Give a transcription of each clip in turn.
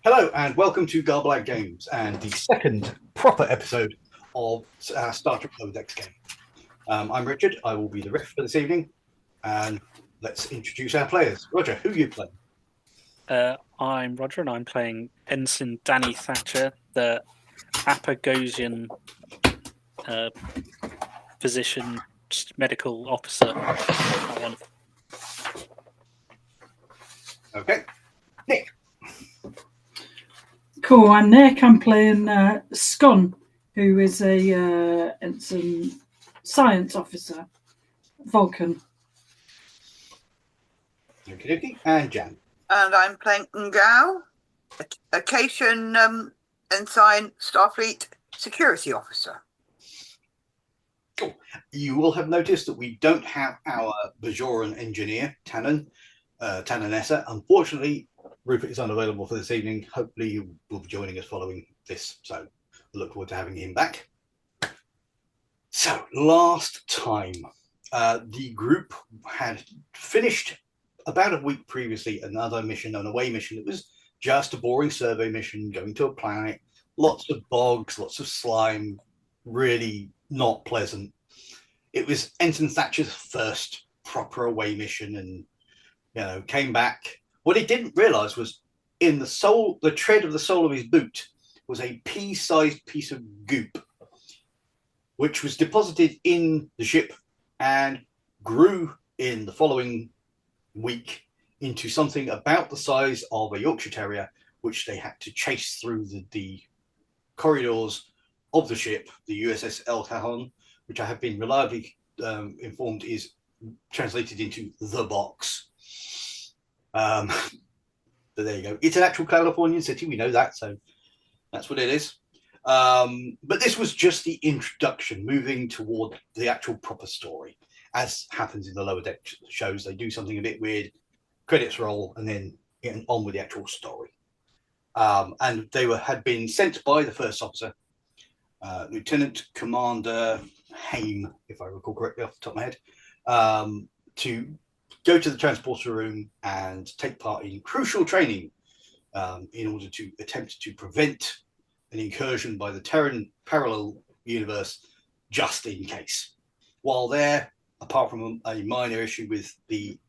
Hello and welcome to Garblag Games and the second proper episode of our Star Trek Lower Decks game. I'm Richard. I will be the ref for this evening, and let's introduce our players. Roger, who are you playing? I'm Roger, and I'm playing Ensign Danny Thatcher, the Apagosian uh, physician medical officer. That one. Okay, Nick. Cool. I'm Nick. I'm playing Scon, who is a ensign science officer, Vulcan. Okay, and Jan. And I'm playing Ngao, Acacian Ensign Starfleet Security Officer. Cool. You will have noticed that we don't have our Bajoran engineer, Tannen Nessa. Unfortunately, Rupert is unavailable for this evening. Hopefully, you will be joining us following this. So, we look forward to having him back. So, last time, the group had finished about a week previously another mission, an away mission. It was just a boring survey mission, going to a planet, lots of bogs, lots of slime, really not pleasant. It was Ensign Thatcher's first proper away mission, and came back. What he didn't realize was in the tread of the sole of his boot was a pea-sized piece of goop, which was deposited in the ship and grew in the following week into something about the size of a Yorkshire Terrier, which they had to chase through the corridors of the ship, the USS El Cajon, which I have been reliably informed is translated into the box. But there you go. It's an actual Californian city. We know that, so that's what it is. But this was just the introduction, moving toward the actual proper story. As happens in the Lower Deck shows, they do something a bit weird, credits roll, and then get on with the actual story. And they had been sent by the first officer, Lieutenant Commander Haim, if I recall correctly off the top of my head, to go to the transporter room and take part in crucial training in order to attempt to prevent an incursion by the Terran parallel universe, just in case. While there, apart from a minor issue with the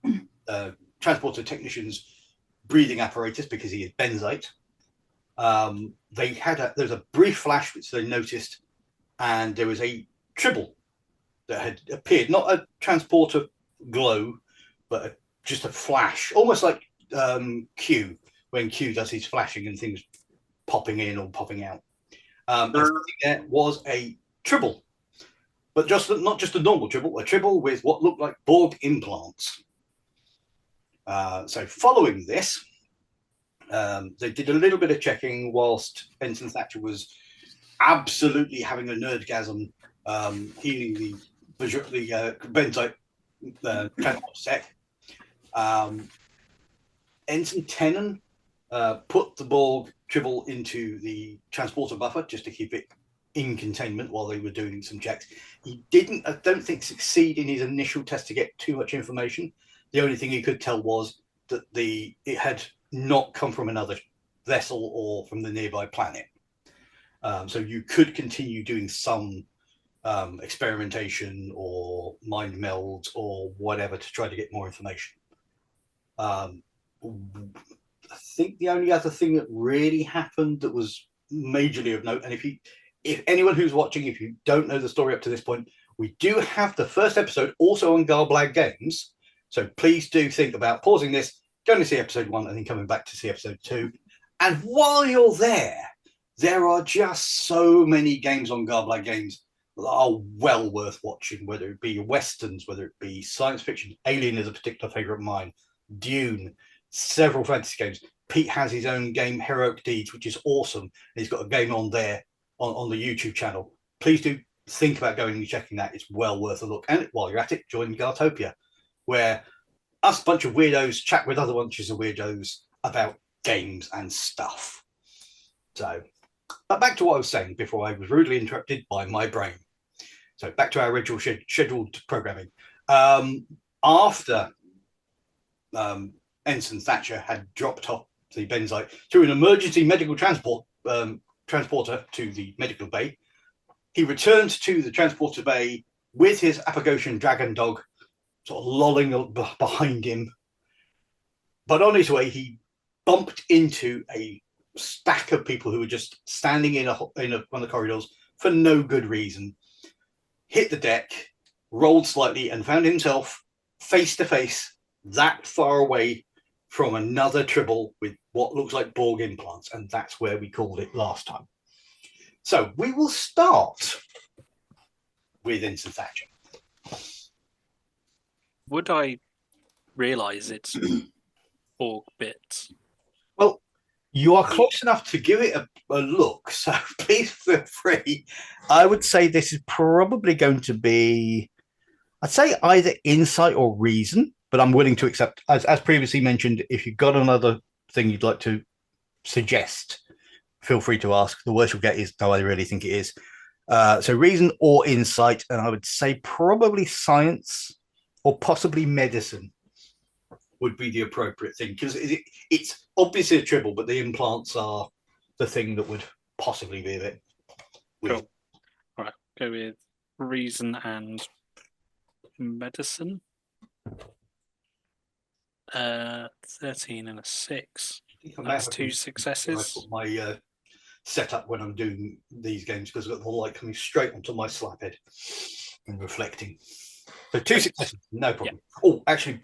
transporter technician's breathing apparatus because he is benzite, there's a brief flash which they noticed, and there was a tribble that had appeared, not a transporter glow, but just a flash, almost like Q, when Q does his flashing and things popping in or popping out. There was a tribble, but not just a normal tribble, a tribble with what looked like Borg implants. So following this, they did a little bit of checking whilst Ensign Thatcher was absolutely having a nerdgasm, healing the benzite transport sec. Ensign Tannen put the Borg tribble into the transporter buffer just to keep it in containment while they were doing some checks. He didn't, I don't think, succeed in his initial test to get too much information. The only thing he could tell was that it had not come from another vessel or from the nearby planet. So you could continue doing some experimentation or mind melds or whatever to try to get more information. I think the only other thing that really happened that was majorly of note, and if anyone who's watching, if you don't know the story up to this point, we do have the first episode also on Garblag Games. So please do think about pausing this, going to see episode 1, and then coming back to see episode 2. And while you're there are just so many games on Garblag Games that are well worth watching, whether it be westerns, whether it be science fiction. Alien is a particular favorite of mine. Dune, several fantasy games. Pete has his own game, Heroic Deeds, which is awesome. He's got a game on there on the YouTube channel. Please do think about going and checking that. It's well worth a look. And while you're at it, join Gartopia, where us bunch of weirdos chat with other bunches of weirdos about games and stuff. So, but back to what I was saying before I was rudely interrupted by my brain. So back to our original scheduled programming. After Ensign Thatcher had dropped off So Ben's like, through an emergency medical transporter to the medical bay. He returns to the transporter bay with his Apagosian dragon dog sort of lolling behind him. But on his way, he bumped into a stack of people who were just standing in one of the corridors for no good reason. Hit the deck, rolled slightly, and found himself face to face that far away from another Tribble with what looks like Borg implants, and that's where we called it last time. So we will start with Ensign Thatcher. Would I realise it's Borg bits? Well, you are close enough to give it a look, so please feel free. I would say this is probably going to be, I'd say either insight or reason, but I'm willing to accept, as previously mentioned, if you've got another thing you'd like to suggest, feel free to ask. The worst you'll get is, no, I really think it is. So reason or insight, and I would say probably science or possibly medicine would be the appropriate thing, because it's obviously a Tribble, but the implants are the thing that would possibly be a bit weird. Cool. All right, go with reason and medicine. 13 and a 6. That's 2 successes. I put my setup when I'm doing these games, because I've got the light coming straight onto my slap head and reflecting. So 2 successes, no problem. Yeah. Oh, actually,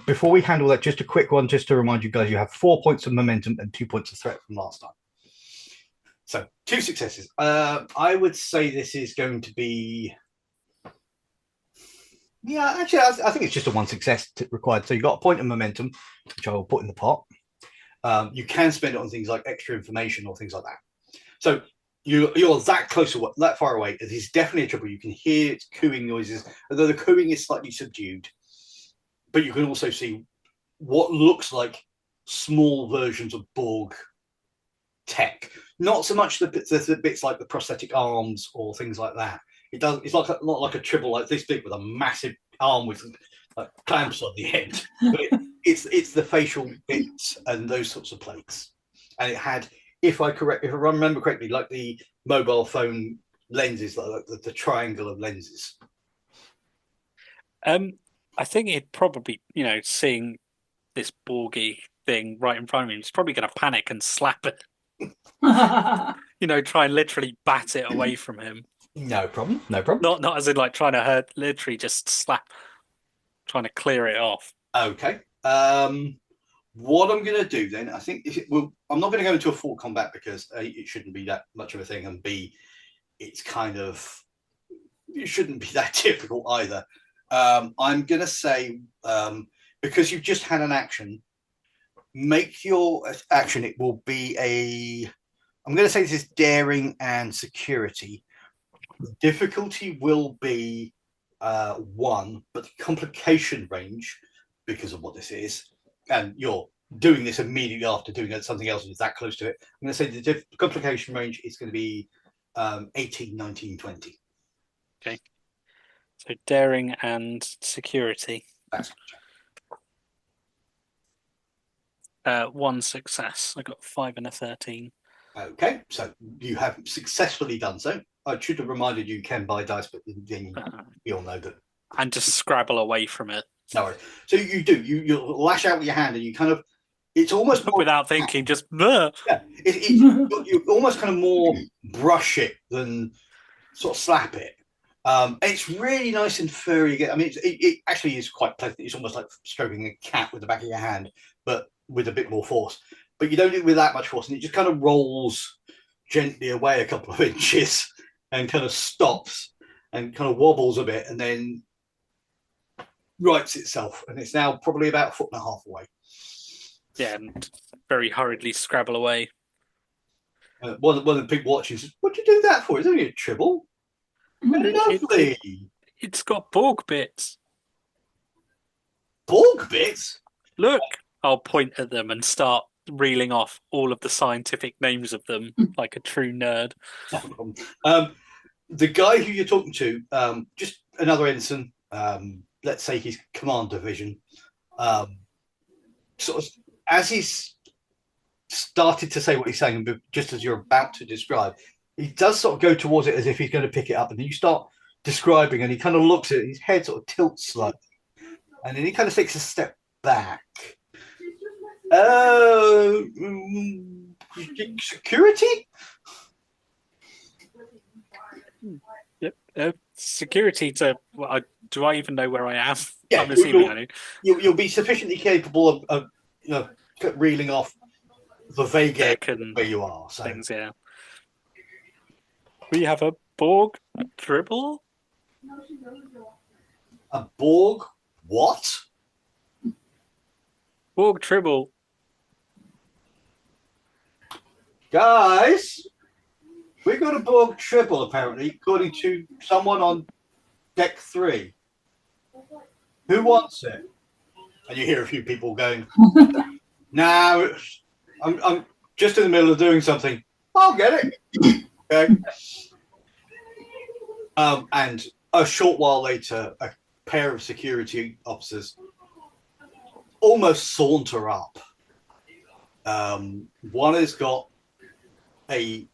before we handle that, just a quick one, just to remind you guys, you have 4 points of momentum and 2 points of threat from last time. So 2 successes. I would say this is going to be, yeah, actually, I think it's just a 1 success required. So you've got a point of momentum, which I will put in the pot. You can spend it on things like extra information or things like that. So you're that close, that far away. It is definitely a Tribble. You can hear its cooing noises, although the cooing is slightly subdued. But you can also see what looks like small versions of Borg tech. Not so much the bits like the prosthetic arms or things like that. It's not like a Tribble like this big with a massive arm with like clamps on the end. But it's the facial bits and those sorts of plates. And it had, if I remember correctly, like the mobile phone lenses, like the triangle of lenses. I think he'd probably, seeing this Borgy thing right in front of him, he's probably going to panic and slap it. Try and literally bat it away from him. No problem. Not as in like trying to hurt, literally just slap, trying to clear it off. Okay. What I'm going to do then, I think, I'm not going to go into a full combat because A, it shouldn't be that much of a thing, and B, it shouldn't be that difficult either. I'm going to say, because you've just had an action, make your action, it will be I'm going to say this is daring and security. The difficulty will be 1, but the complication range, because of what this is, and you're doing this immediately after doing something else that's that close to it, I'm going to say the complication range is going to be 18, 19, 20. Okay. So daring and security. That's 1 success. I got 5 and a 13. okay, so you have successfully done so. I should have reminded you can buy dice, but then you all know that. And just scrabble away from it. No worries. So you do. You lash out with your hand, and you kind of. It's almost more, without thinking, just. Yeah, you almost kind of more brush it than sort of slap it. It's really nice and furry. I mean, it actually is quite pleasant. It's almost like stroking a cat with the back of your hand, but with a bit more force. But you don't do it with that much force, and it just kind of rolls gently away a couple of inches and kind of stops and kind of wobbles a bit, and then rights itself, and it's now probably about 1.5 feet away. Yeah, and very hurriedly scrabble away. One of the people watching says, "What'd you do that for? It's only a Tribble." Lovely. It's got Borg bits. Borg bits? Look, I'll point at them and start reeling off all of the scientific names of them like a true nerd. The guy who you're talking to, just another ensign, let's say his command division, sort of as he's started to say what he's saying, but just as you're about to describe, he does sort of go towards it as if he's going to pick it up, and then you start describing, and he kind of looks at it, his head sort of tilts slightly, and then he kind of takes a step back. Security? Yep. Security to. Well, do I even know where I am? Yeah, I'm assuming I do. You'll be sufficiently capable of reeling off the vague area where you are. So. Things, yeah. We have a Borg dribble. A Borg? What? Borg tribble. Guys, we got a Borg triple apparently, according to someone on deck 3. Who wants it? And you hear a few people going, "Now, I'm just in the middle of doing something. I'll get it." Okay. And a short while later, a pair of security officers almost saunter up. One has got a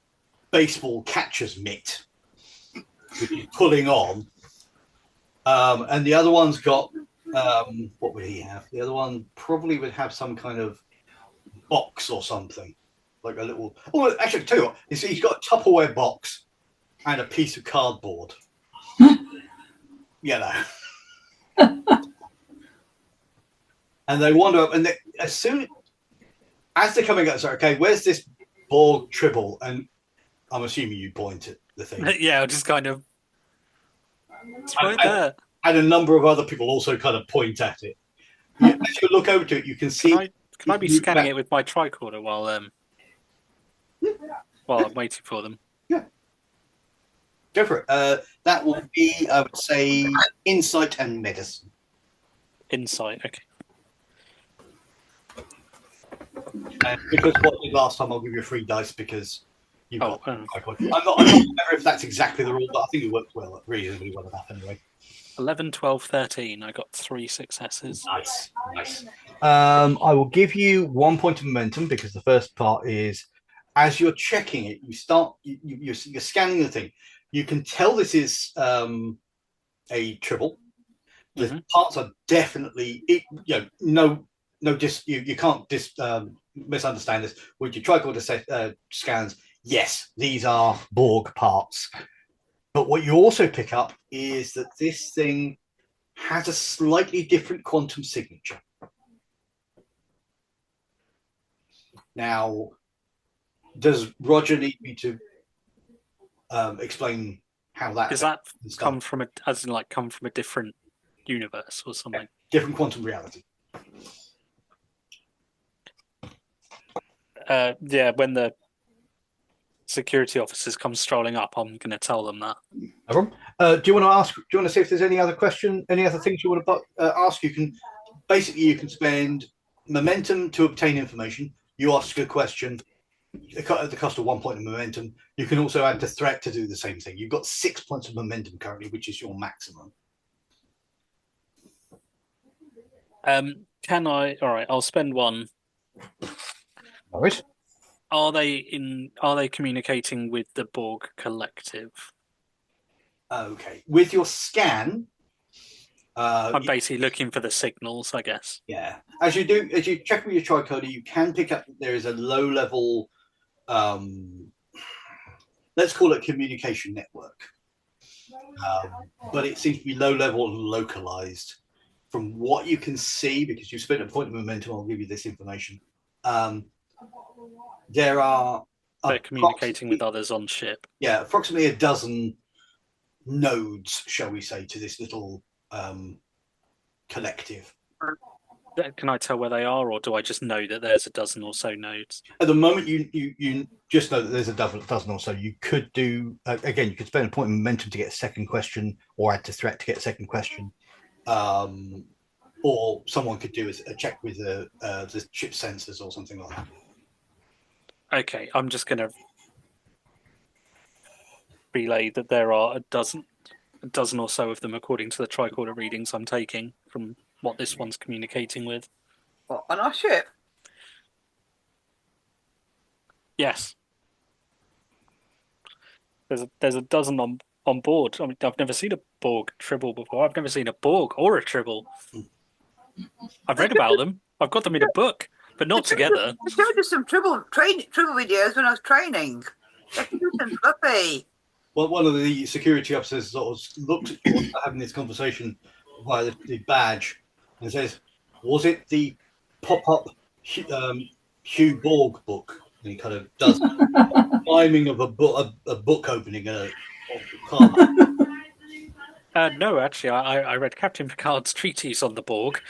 baseball catcher's mitt, which he's pulling on, and the other one's got what would he have? The other one probably would have some kind of box or something, like a little. Oh, actually, tell you what, he's got a Tupperware box and a piece of cardboard. You know. And they wander up, and as they're coming up, sorry, okay, where's this Borg tribble? And I'm assuming you point at the thing. Yeah, just kind of. It's right there. And a number of other people also kind of point at it. As you look over to it, you can see. Can I be scanning it with my tricorder while I'm waiting for them? Yeah. Go for it. That will be, I would say, insight and medicine. Insight, okay. Because what I did last time, I'll give you a free dice because you've got. I'm not sure if that's exactly the rule, but I think it worked well, reasonably well enough anyway. 11, 12, 13. I got 3 successes. Nice. I will give you 1 point of momentum because the first part is as you're checking it, you start you're scanning the thing. You can tell this is a triple. The parts are definitely you can't misunderstand this. When you try to scans, yes, these are Borg parts. But what you also pick up is that this thing has a slightly different quantum signature. Now, does Roger need me to explain how that does that come from a different universe or something? Yeah, different quantum reality. Yeah, when the security officers come strolling up, I'm going to tell them that. Do you want to see if there's any other things you want to ask? You can spend momentum to obtain information. You ask a question at the cost of 1 point of momentum. You can also add the threat to do the same thing. You've got 6 points of momentum currently, which is your maximum. Can I? All right, I'll spend 1. All right. Are they communicating with the Borg collective? Okay. With your scan, I'm basically looking for the signals, I guess. Yeah. As you check with your tricorder, you can pick up that there is a low level, let's call it communication network. But it seems to be low level and localized. From what you can see, because you spent a point of momentum, I'll give you this information. They're communicating with others on ship. Yeah, approximately a dozen nodes, shall we say, to this little collective. Can I tell where they are, or do I just know that there's a dozen or so nodes? At the moment, you just know that there's a dozen or so. You could do again. You could spend a point of momentum to get a second question, or add to threat to get a second question, or someone could do a check with the ship sensors or something like that. Okay, I'm just going to relay that there are a dozen or so of them, according to the tricorder readings I'm taking from what this one's communicating with. What, on our ship? Yes. There's a dozen on board. I mean, I've never seen a Borg Tribble before. I've never seen a Borg or a Tribble. I've read about them. I've got them in a book, but not together. I showed us some Tribble videos when I was training. They're cute and fluffy. Well, one of the security officers sort of looked at you having this conversation via the badge and says, "Was it the pop-up Hugh Borg book?" And he kind of does timing of a book opening. No, actually, I read Captain Picard's treatise on the Borg,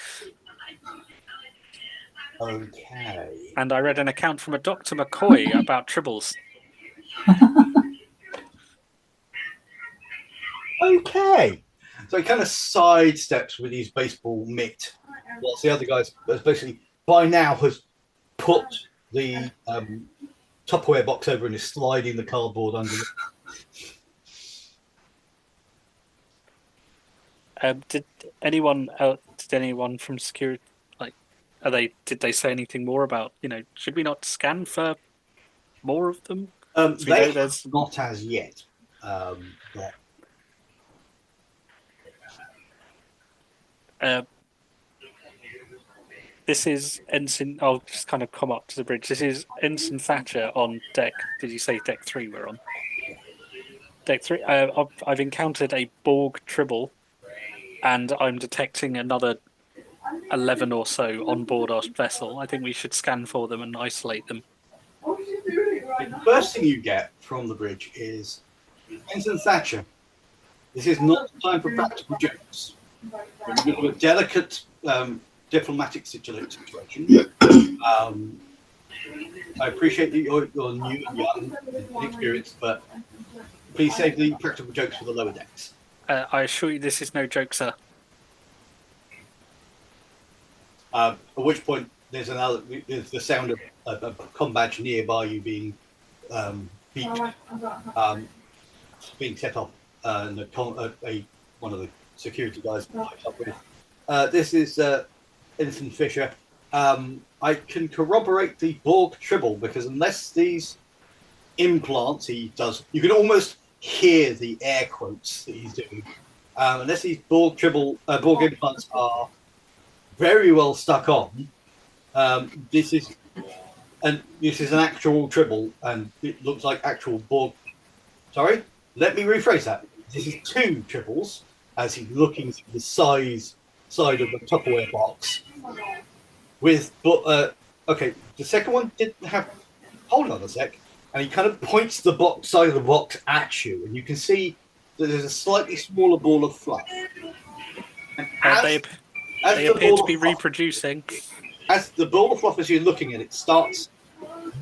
Okay. and I read an account from a Dr. McCoy about Tribbles. Okay. So he kind of sidesteps with his baseball mitt, whilst the other guy has basically by now has put the Tupperware box over and is sliding the cardboard under it. Did anyone from security did they say anything more about, should we not scan for more of them? They have not as yet. But... This is Ensign. I'll just kind of come up to the bridge. This is Ensign Thatcher on deck. Did you say deck 3 we're on? Deck 3. I've encountered a Borg Tribble, and I'm detecting another 11 or so on board our vessel. I think we should scan for them and isolate them. The first thing you get from the bridge is Ensign Thatcher. This is not the time for practical jokes. We're in the middle of a delicate diplomatic situation. I appreciate that you're new and young and inexperienced, but please save the practical jokes for the lower decks. I assure you this is no joke, sir. At which point there's the sound of a comm badge nearby you being beeped, being set off, and one of the security guys pipes up with. This is Ensign Fisher. I can corroborate the Borg Tribble because unless these implants he does, you can almost hear the air quotes that he's doing. Unless these Borg implants are very well stuck on, this is an actual Tribble, and it looks like actual Borg. Sorry, let me rephrase that. This is 2 Tribbles, as he's looking through the side of the Tupperware box. Okay, the second one didn't have. Hold on a sec, and he kind of points the side of the box at you, and you can see that there's a slightly smaller ball of fluff. They appear to be reproducing. As the ball of fluff, as you're looking at it, starts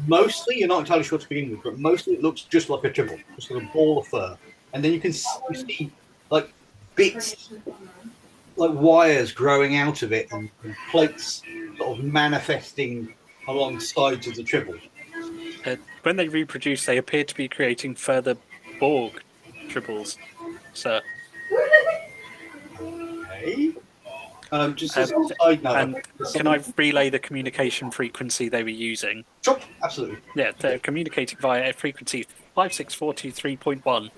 mostly, you're not entirely sure to begin with, but mostly it looks just like a Tribble, just like a ball of fur. And then you can see like bits, like wires growing out of it and plates sort of manifesting along sides of the Tribble. When they reproduce, they appear to be creating further Borg Tribbles, sir. Okay. Just as a side note, can I relay the communication frequency they were using? Sure, absolutely. Yeah, they're communicating via frequency 56423.1.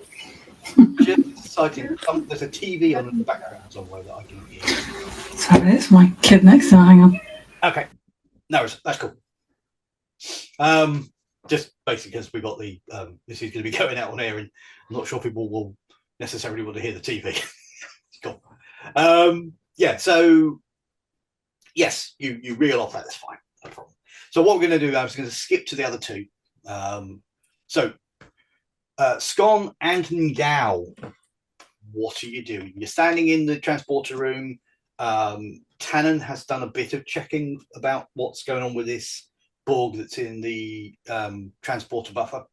Just citing, there's a TV on in the background somewhere that I can hear. Sorry, it's my kid next to me. Hang on. Okay, no, that's cool. Just basically because we got the this is going to be going out on air, and I'm not sure people will necessarily want to hear the TV. Cool. Yeah, so yes, you reel off that. That's fine, no problem. So what we're going to do, I was going to skip to the other 2. Scon and Ngao, what are you doing? You're standing in the transporter room. Tannen has done a bit of checking about what's going on with this Borg that's in the transporter buffer.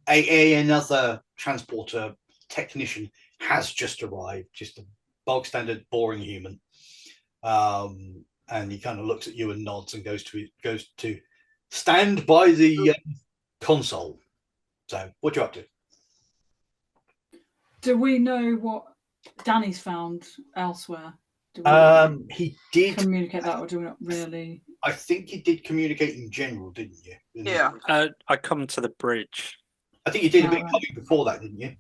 Another transporter technician has just arrived, just a bog standard boring human, and he kind of looks at you and nods and goes to stand by the console. So what you up to? Do we know what Danny's found elsewhere? Do we He did communicate that, or do we not really? I think you did communicate in general, didn't you? Yeah. I come to the bridge. I think you did a bit Right. coming before that, didn't you?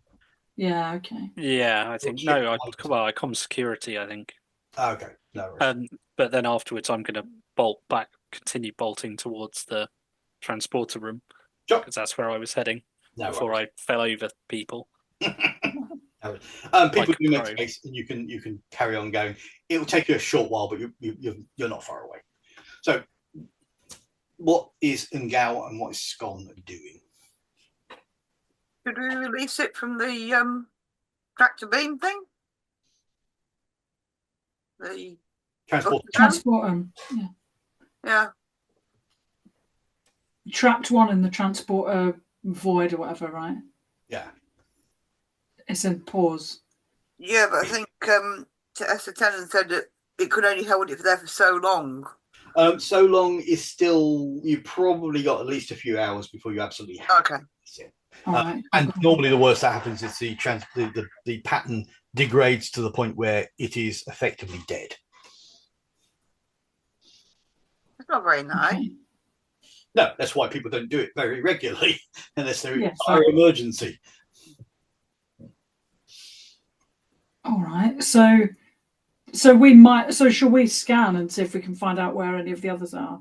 Yeah, okay. Yeah, I think ship no. light. I come security. I think. Okay, no worries. But then afterwards, I'm going to bolt back, continue bolting towards the transporter room Sure. because that's where I was heading No before worries. I fell over people. People Like a do make pro. space, and you can carry on going. It will take you a short while, but you're not far away. So, what is Ngao and what is Scon doing? Should we release it from the tractor beam thing? The Transport. Transport them. Yeah. yeah. Trapped one in the transporter void or whatever, right? Yeah. It's in pause. Yeah, but I think Esther Tennant said that it could only hold it there for so long. So long is still. You probably got at least a few hours before you absolutely have Okay. it. All right. And normally, the worst that happens is the pattern degrades to the point where it is effectively dead. It's not very nice. Okay. No, that's why people don't do it very regularly unless they're in Yes. dire emergency. All right. So we might. So shall we scan and see if we can find out where any of the others are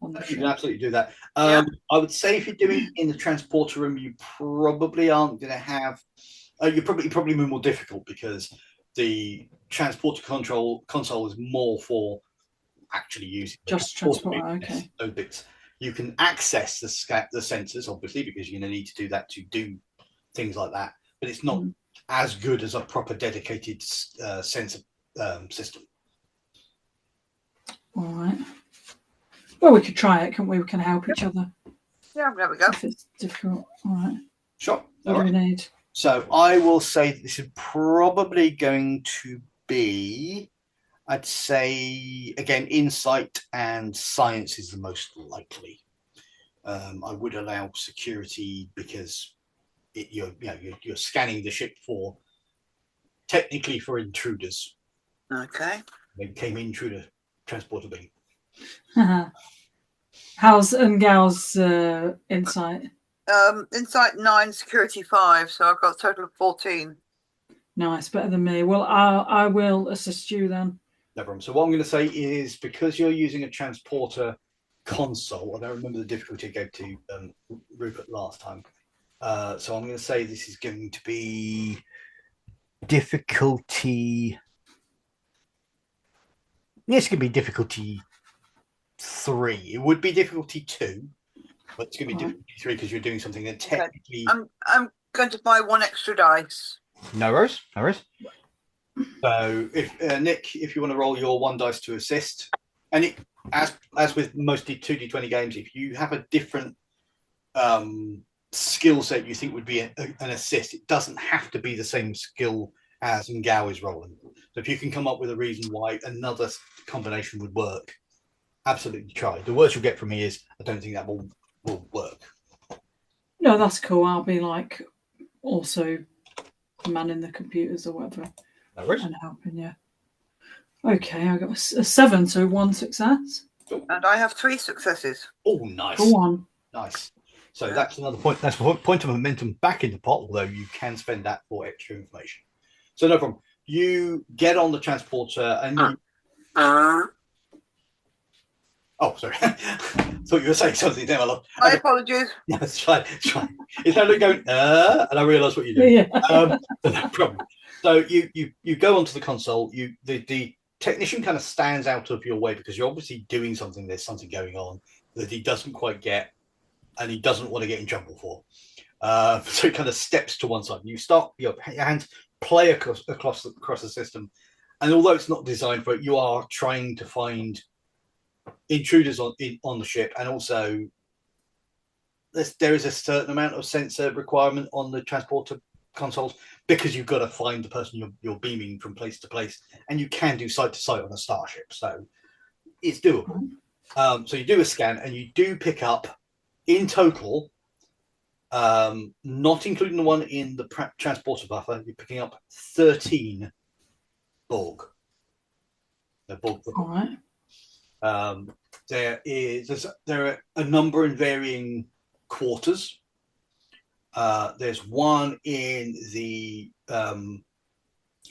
on the You ship? can absolutely do that. Yeah. I would say if you're doing it in the transporter room, you probably aren't going to have. You're probably more difficult because the transporter console is more for actually using the Just transporter. bits, Okay. those bits. You can access the sensors, obviously, because you're going to need to do that to do things like that. But it's not as good as a proper dedicated sensor system. All right. Well, we could try it, can't we? We can help each other Yeah, there we go. if it's difficult. All right. Sure. What do we need? So I will say that this is probably going to be, I'd say, again, insight and science is the most likely. I would allow security because you're scanning the ship technically for intruders. Okay. They came in through the transporter beam. How's Ngal's insight? Insight 9, security 5, so I've got a total of 14. Nice, better than me. Well, I will assist you then. No problem. So what I'm going to say is because you're using a transporter console, I don't remember the difficulty I gave to Rupert last time. So I'm going to say this is going to be difficulty. This could be difficulty 3. It would be difficulty 2, but it's going to be difficulty 3 because you're doing something that technically. I'm going to buy 1 extra dice. No worries. So, if Nick, if you want to roll your 1 dice to assist, and as with most 2d20 games, if you have a different skill set you think would be an assist, it doesn't have to be the same skill as Ngao is rolling. So, if you can come up with a reason why another combination would work, absolutely try. The worst you'll get from me is I don't think that will work. No, that's cool. I'll be like also manning the computers or whatever. No worries. And helping you. Okay, I got a 7, so 1 success. And I have 3 successes. Oh, nice. Go on. Nice. So that's another point. That's a point of momentum back in the pot, although you can spend that for extra information. So no problem. You get on the transporter and you... Oh, sorry. Thought you were saying something there, my love. My apologies. No, it's fine. It's fine. It's only going, and I realise what you're doing. Yeah. No problem. So you go onto the console. The technician kind of stands out of your way because you're obviously doing something. There's something going on that he doesn't quite get, and he doesn't want to get in trouble for. So he kind of steps to one side. You start your hands play across the system, and although it's not designed for it, you are trying to find intruders on the ship, and also there is a certain amount of sensor requirement on the transporter consoles because you've got to find the person you're beaming from place to place, and you can do site to site on a starship, so it's doable. So you do a scan and you do pick up in total, not including the one in the transporter buffer, you're picking up 13 Borg. All right. There are a number in varying quarters. There's one in the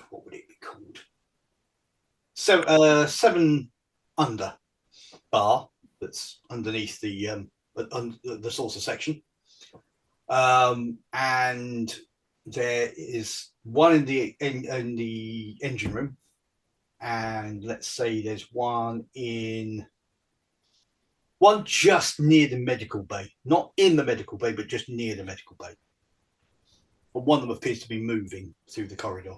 what would it be called? Seven under bar that's underneath the saucer section, and there is one in the engine room, and let's say there's one just near the medical bay, not in the medical bay, but just near the medical bay. But one of them appears to be moving through the corridor.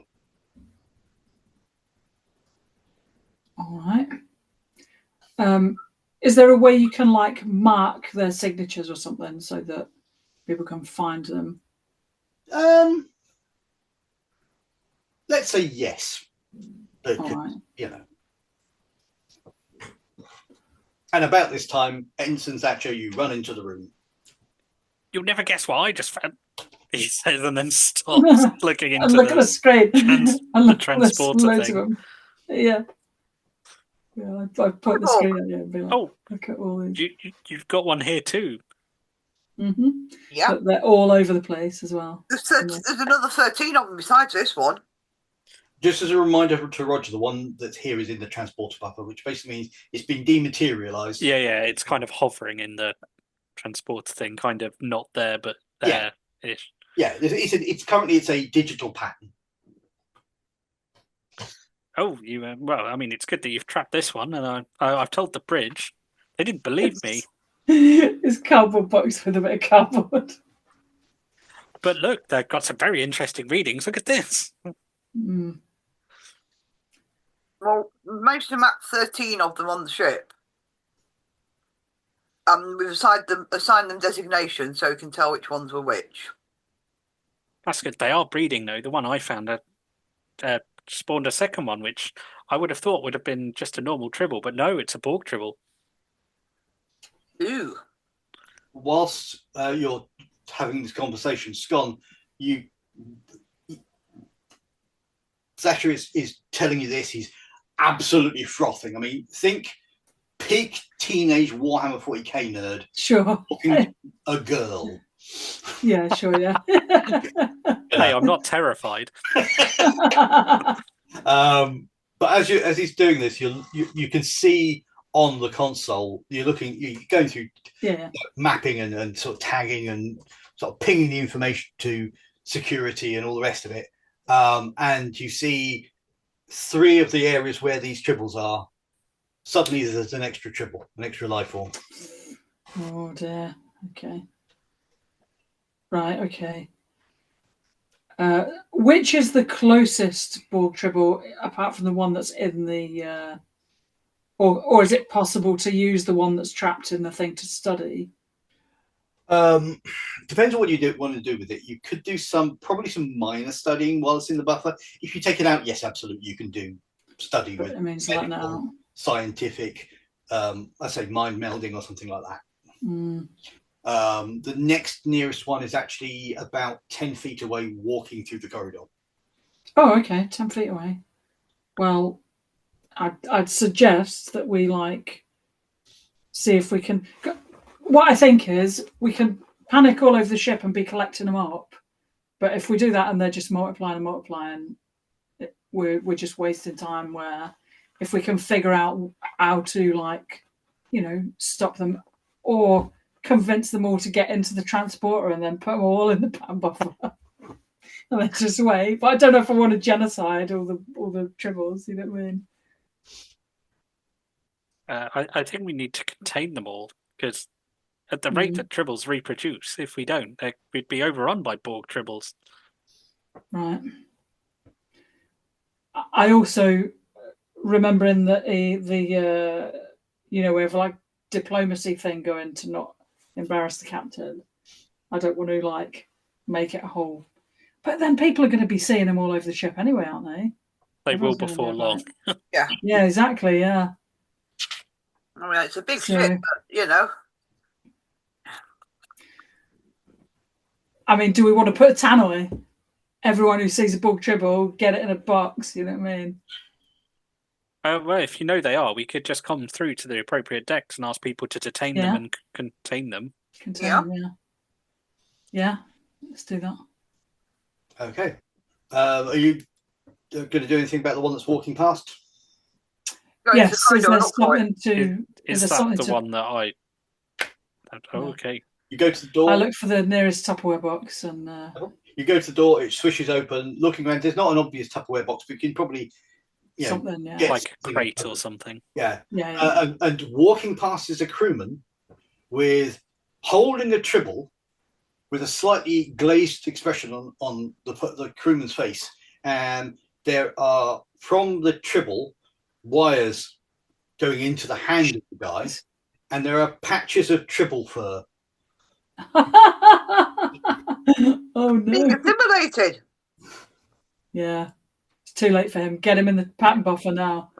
All right. Is there a way you can like mark their signatures or something so that people can find them? Let's say yes. But, Right. you know. And about this time, Ensign Thatcher, you run into the room. You'll never guess what I just found, he says, and then stops looking into And look at the screen. trans- and look, transporter there's loads thing. of them. Yeah. Yeah, I put the screen at you and be like, Oh, look at all these. you've got one here too. Mm-hmm. Yeah. But they're all over the place as well. There's another 13 of them besides this one. Just as a reminder to Roger, the one that's here is in the transporter buffer, which basically means it's been dematerialized. Yeah, it's kind of hovering in the transporter thing, kind of not there, but there-ish. Yeah, it's currently a digital pattern. Oh, you well, I mean, it's good that you've trapped this one, and I've told the bridge. They didn't believe me. It's cardboard box with a bit of cardboard. But look, they've got some very interesting readings. Look at this. Mm. Well, we managed to map 13 of them on the ship. We've assigned them designations so we can tell which ones were which. That's good. They are breeding, though. The one I found spawned a second one, which I would have thought would have been just a normal tribble, but no, it's a Borg tribble. Ooh. Whilst you're having this conversation, Scon, Thatcher is telling you this. He's absolutely frothing. I mean, think peak teenage Warhammer 40k nerd. Sure. Talking to a girl. Yeah, sure, yeah. Hey, I'm not terrified. But as he's doing this, you can see on the console, you're going through mapping and sort of tagging and sort of pinging the information to security and all the rest of it. And you see 3 of the areas where these tribbles are. Suddenly there's an extra tribble, an extra life form. Oh dear. Okay. Right, okay. Which is the closest Borg tribble, apart from the one that's in the... Or is it possible to use the one that's trapped in the thing to study? Depends on what you want to do with it. You could do probably some minor studying while it's in the buffer. If you take it out, yes, absolutely, you can do study But with it means like now. scientific, let's say mind melding or something like that. Mm. The next nearest one is actually about 10 feet away, walking through the corridor. Oh, okay, 10 feet away. Well, I'd suggest that we see if we can. What I think is we can panic all over the ship and be collecting them up, but if we do that and they're just multiplying, we're just wasting time. Where if we can figure out how to stop them or convince them all to get into the transporter and then put them all in the pan buffer and then just wait. But I don't know if I want to genocide all the tribbles. You know what I mean? I think we need to contain them all, because at the rate that tribbles reproduce, if we don't, we'd be overrun by Borg tribbles. Right. I also remember in the we have diplomacy thing going to not embarrass the captain. I don't want to make it a whole. But then people are going to be seeing them all over the ship anyway, aren't they? They will before long. Yeah. Yeah, exactly. Yeah. I mean, it's a big ship, but, I mean, do we want to put a tannoy? Everyone who sees a Borg tribble, get it in a box. You know what I mean? Well, if you know they are, we could just come through to the appropriate decks and ask people to detain them Yeah. and contain them. Contain them, yeah. Yeah, let's do that. Okay. Are you going to do anything about the one that's walking past? Going to Yes, the is corridor, there look for it. something to... Is there that something the to... one that I? Oh, No. okay. You go to the door. I look for the nearest Tupperware box and... You go to the door. It swishes open. Looking around, there's not an obvious Tupperware box, but you can probably, something, yeah. get Like a something crate open. or something. Yeah. Yeah. And walking past is a crewman with holding a tribble with a slightly glazed expression on the crewman's face. And there are, from the tribble, wires going into the hand of the guy. And there are patches of tribble fur. Oh, Being no. assimilated. Yeah. It's too late for him. Get him in the pattern buffer now.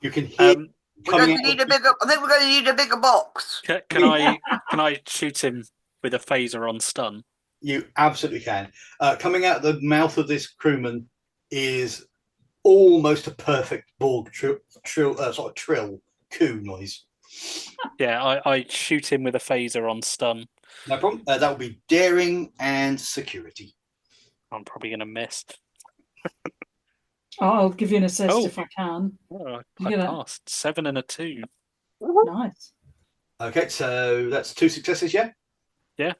You can hear We're going coming to need out. a bigger. I think we're going to need a bigger box. Can I shoot him with a phaser on stun? You absolutely can. Coming out the mouth of this crewman is almost a perfect Borg sort of trill coo noise. Yeah, I shoot him with a phaser on stun. No problem. That would be daring and security. I'm probably going to miss. I'll give you an assist Oh. if I can. Oh, You I get it. passed 7 and a 2. Nice. Okay, so that's 2 successes, yeah? Yeah.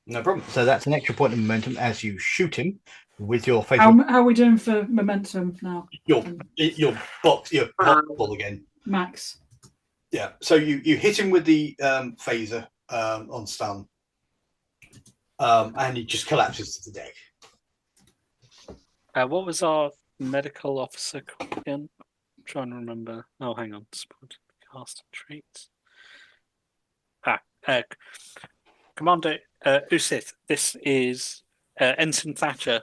No problem. So that's an extra point of momentum as you shoot him with your face. How are we doing for momentum now? Your box, your ball again. Max. Yeah. So you hit him with the phaser on stun, and he just collapses to the deck. What was our medical officer called again? I'm trying to remember. Oh, hang on. Cast traits. Commander Usith, this is Ensign Thatcher.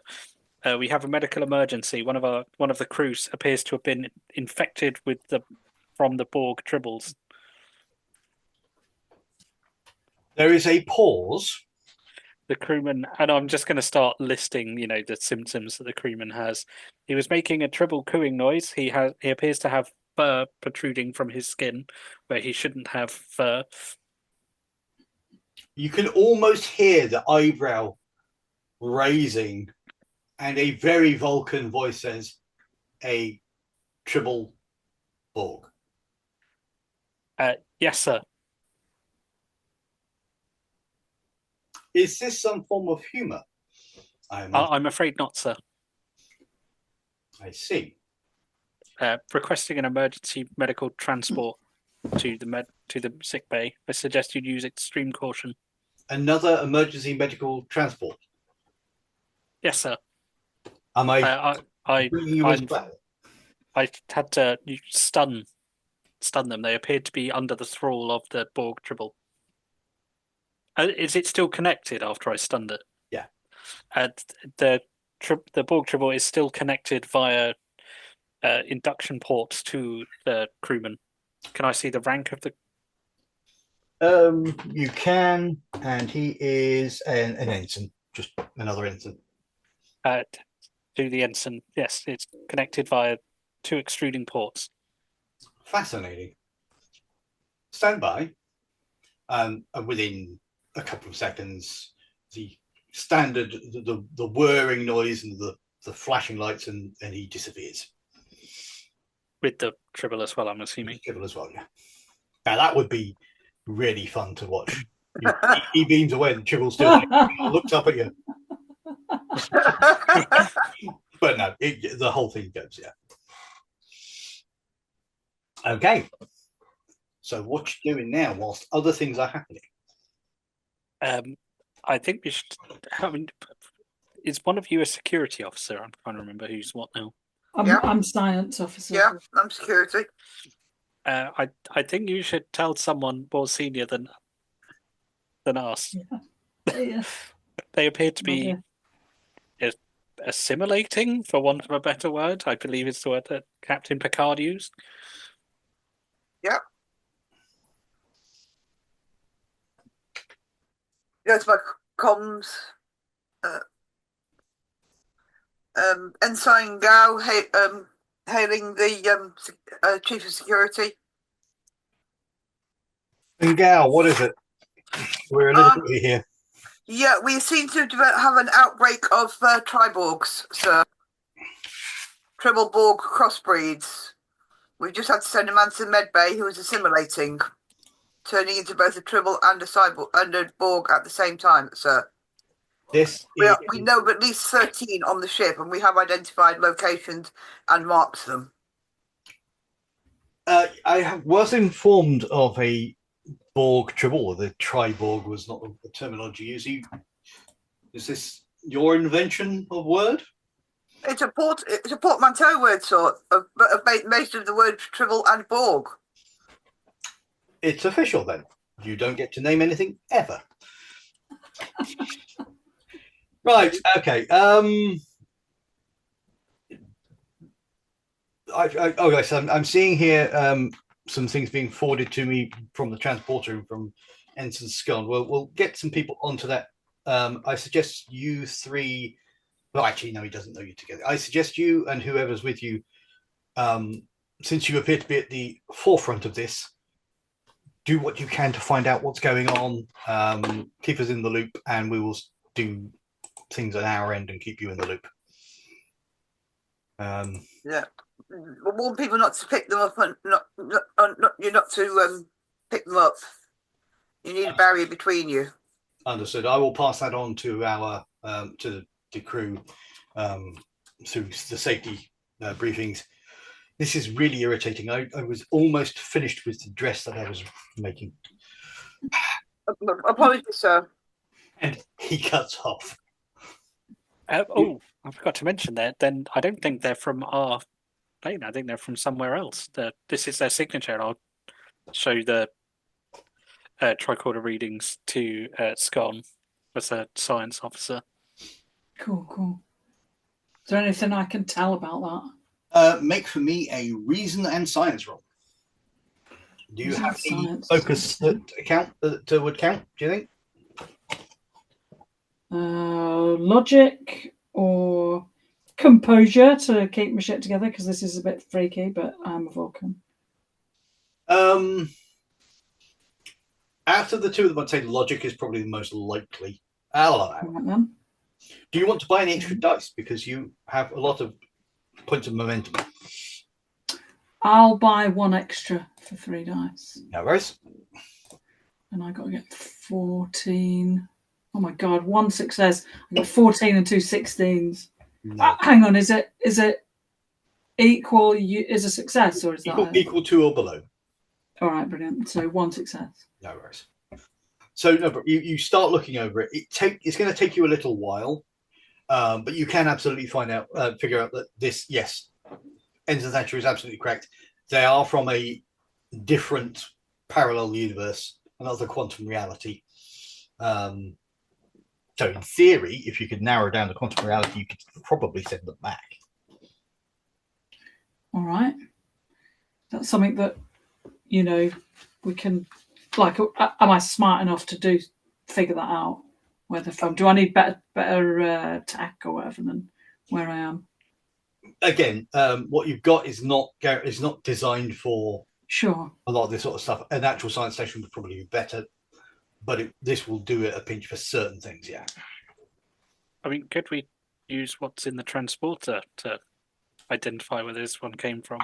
We have a medical emergency. One of the crews appears to have been infected from the Borg tribbles. There is a pause. The crewman, and I'm just going to start listing, the symptoms that the crewman has. He was making a tribble cooing noise. He appears to have fur protruding from his skin where he shouldn't have fur. You can almost hear the eyebrow raising, and a very Vulcan voice says, "A tribble Borg." Yes, sir. Is this some form of humour? I'm afraid not, sir. I see. Requesting an emergency medical transport to the sick bay. I suggest you use extreme caution. Another emergency medical transport. Yes, sir. Am I bringing you as well? I had to stun them. They appeared to be under the thrall of the Borg tribble. Is it still connected after I stunned it? Yeah. The Borg tribble is still connected via induction ports to the crewman. Can I see the rank of the? You can, and he is an ensign, just another ensign. To the ensign, yes, it's connected via 2 extruding ports. Fascinating. Stand by, and within a couple of seconds, the standard, the whirring noise and the flashing lights, and he disappears. With the tribble as well, I'm assuming. Tribble as well, yeah. Now that would be really fun to watch. He beams away, and the tribble's still there. Looks up at you. But no, the whole thing goes, yeah. Okay. So what you doing now whilst other things are happening? I think we should. I mean, is one of you a security officer? I'm trying to remember who's what now. I'm science officer. Yeah, I'm security. I think you should tell someone more senior than us. Yeah. They appear to be assimilating, for want of a better word. I believe it's the word that Captain Picard used. Yeah. Go to my comms. Ensign Gao, hailing the chief of security. And Gal, what is it? We're a little bit here. Yeah, we seem to have an outbreak of Triborgs, sir. Tribble-Borg crossbreeds. We've just had to send a man to Medbay who was assimilating, turning into both a Tribble and a Cyborg and a Borg at the same time, sir. We know of at least 13 on the ship, and we have identified locations and marked them. Was informed of a Borg Tribble. The Triborg was not the terminology used. Is this your invention of word? It's a portmanteau word, sort of, based of the word Tribble and Borg. It's official then. You don't get to name anything ever. Right. Okay. Okay. So I'm seeing here some things being forwarded to me from the transporter and from Ensign Scone. We'll get some people onto that. I suggest you three. Well, actually, no, he doesn't know you together. I suggest you and whoever's with you, since you appear to be at the forefront of this, do what you can to find out what's going on. Keep us in the loop, and we will do things at our end and keep you in the loop. Yeah, we'll warn people not to pick them up, and not to pick them up. You need a barrier between you. Understood. I will pass that on to our to the crew through the safety briefings. This is really irritating. I was almost finished with the dress that I was making. Apologies, sir. And he cuts off. I forgot to mention that. Then I don't think they're from our plane. I think they're from somewhere else. This is their signature, and I'll show the tricorder readings to Scone as a science officer. Cool. Is there anything I can tell about that? Make for me a reason and science roll. Do you have any focus that would count? Do you think? Logic or composure to keep my shit together, because this is a bit freaky, but I'm a Vulcan. Out of the two of them, I'd say logic is probably the most likely. Right, then. Do you want to buy any extra dice? Because you have a lot of points of momentum. I'll buy one extra for 3 dice. No worries. And I got to get 14. Oh my god, 1 success. I got 14 and 2 16s. No. Hang on, is it equal? Is a success, or is that equal to or below? All right, brilliant. So 1 success. No worries. So no, but you start looking over it. It's going to take you a little while, but you can absolutely figure out that this, yes, Ensign Thatcher is absolutely correct. They are from a different parallel universe, another quantum reality. So in theory, if you could narrow down the quantum reality, you could probably send them back. All right. That's something that, we can, like, am I smart enough to figure that out? Where they're from? Do I need better tech or whatever than where I am? Again, what you've got is not designed for a lot of this sort of stuff. An actual science station would probably be better, but this will do it a pinch for certain things. Yeah. I mean, could we use what's in the transporter to identify where this one came from?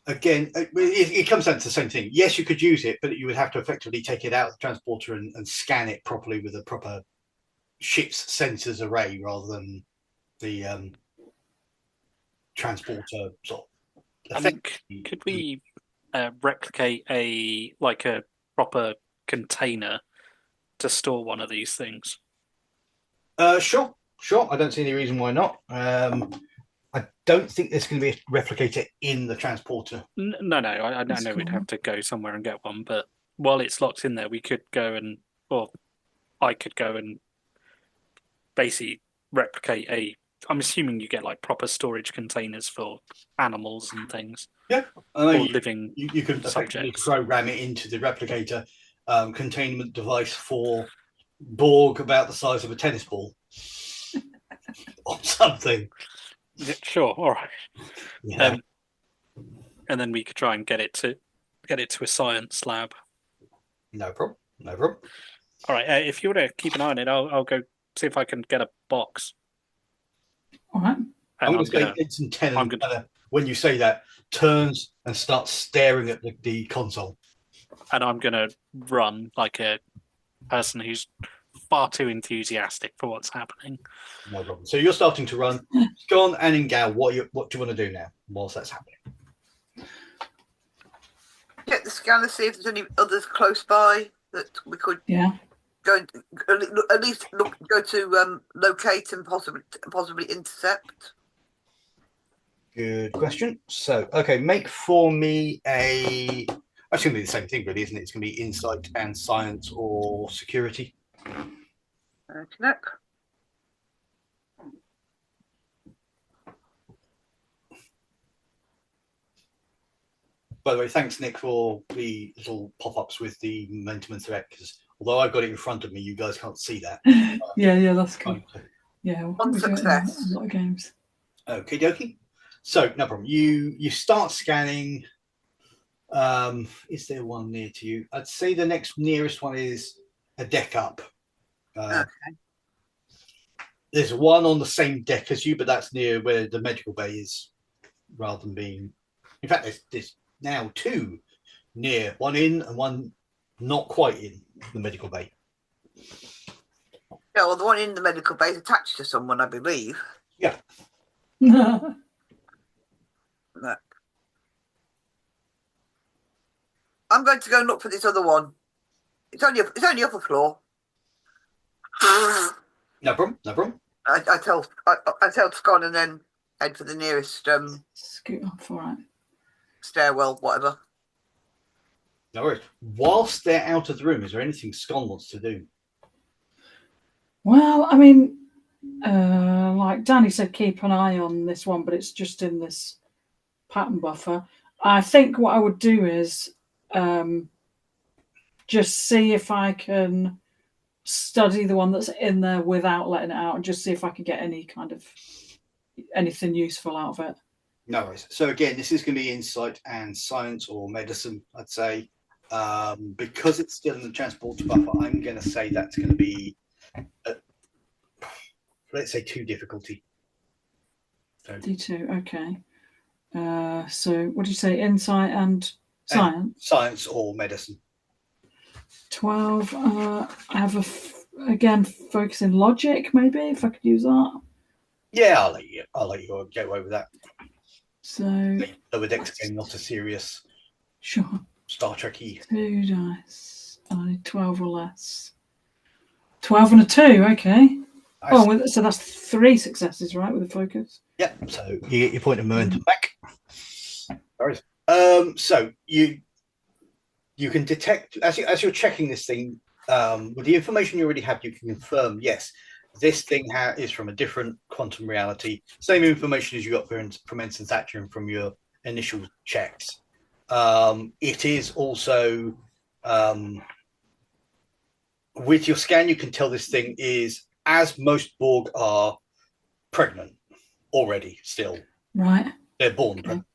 Again, it comes down to the same thing. Yes, you could use it, but you would have to effectively take it out of the transporter and scan it properly with a proper ship's sensors array rather than the transporter sort of. I think, could we replicate a proper container to store one of these things? Sure. I don't see any reason why not. I don't think there's going to be a replicator in the transporter. No. I know we'd have to go somewhere and get one, but while it's locked in there, we could go I could go and basically replicate I'm assuming you get like proper storage containers for animals and things. Yeah, or living. You can effectively program it into the replicator containment device for Borg about the size of a tennis ball or something. Yeah, sure, all right. Yeah. And then we could try and get it to a science lab. No problem. No problem. All right. If you want to keep an eye on it, I'll go see if I can get a box. All right. I'm going to say Ensign Tennant, when you say that, turns and starts staring at the console. And I'm going to run like a person who's far too enthusiastic for what's happening. No problem. So you're starting to run. Scon and Ingal, what do you want to do now whilst that's happening? Check the scanner, see if there's any others close by that we could go at least go to locate and possibly intercept. Good question. So, okay, make for me a. That's going to be the same thing, really, isn't it? It's going to be insight and science or security. Okay. By the way, thanks, Nick, for the little pop-ups with the momentum and threat, because although I've got it in front of me, you guys can't see that. Yeah, that's cool. Yeah, one success. A lot of games. Okie dokie. So, no problem. You start scanning. Is there one near to you? I'd say the next nearest one is a deck up. Okay. There's one on the same deck as you, but that's near where the medical bay is, rather than being. In fact, there's now two near, one in and one not quite in the medical bay. Yeah, well, the one in the medical bay is attached to someone, I believe. Yeah. No. I'm going to go and look for this other one. It's only upper floor. No problem. No problem. I tell Scon and then head for the nearest scoot off, all right. Stairwell, whatever. No worries. Whilst they're out of the room, is there anything Scon wants to do? Well, I mean, like Danny said, keep an eye on this one, but it's just in this pattern buffer. I think what I would do is just see if I can study the one that's in there without letting it out, and just see if I can get any kind of anything useful out of it. No worries. So again, this is going to be insight and science or medicine, I'd say. Because it's still in the transport buffer, I'm going to say that's going to be, let's say, 2 difficulty. So, D2, okay. So what did you say? Insight and science? Science or medicine. 12. I have again focus in logic, maybe, if I could use that. Yeah, I'll let you get away with that. So lower decks again, not a serious Star Trek-y. 2 dice. I need 12 or less. 12 and a 2, okay. So that's 3 successes, right, with the focus? Yep, so you get your point of momentum back. Sorry. So you can detect, as you're checking this thing, with the information you already have, you can confirm, yes, this thing is from a different quantum reality. Same information as you got from Ensign Thatcher and from your initial checks. It is also, with your scan, you can tell this thing is, as most Borg are, pregnant already still. Right. They're born pregnant.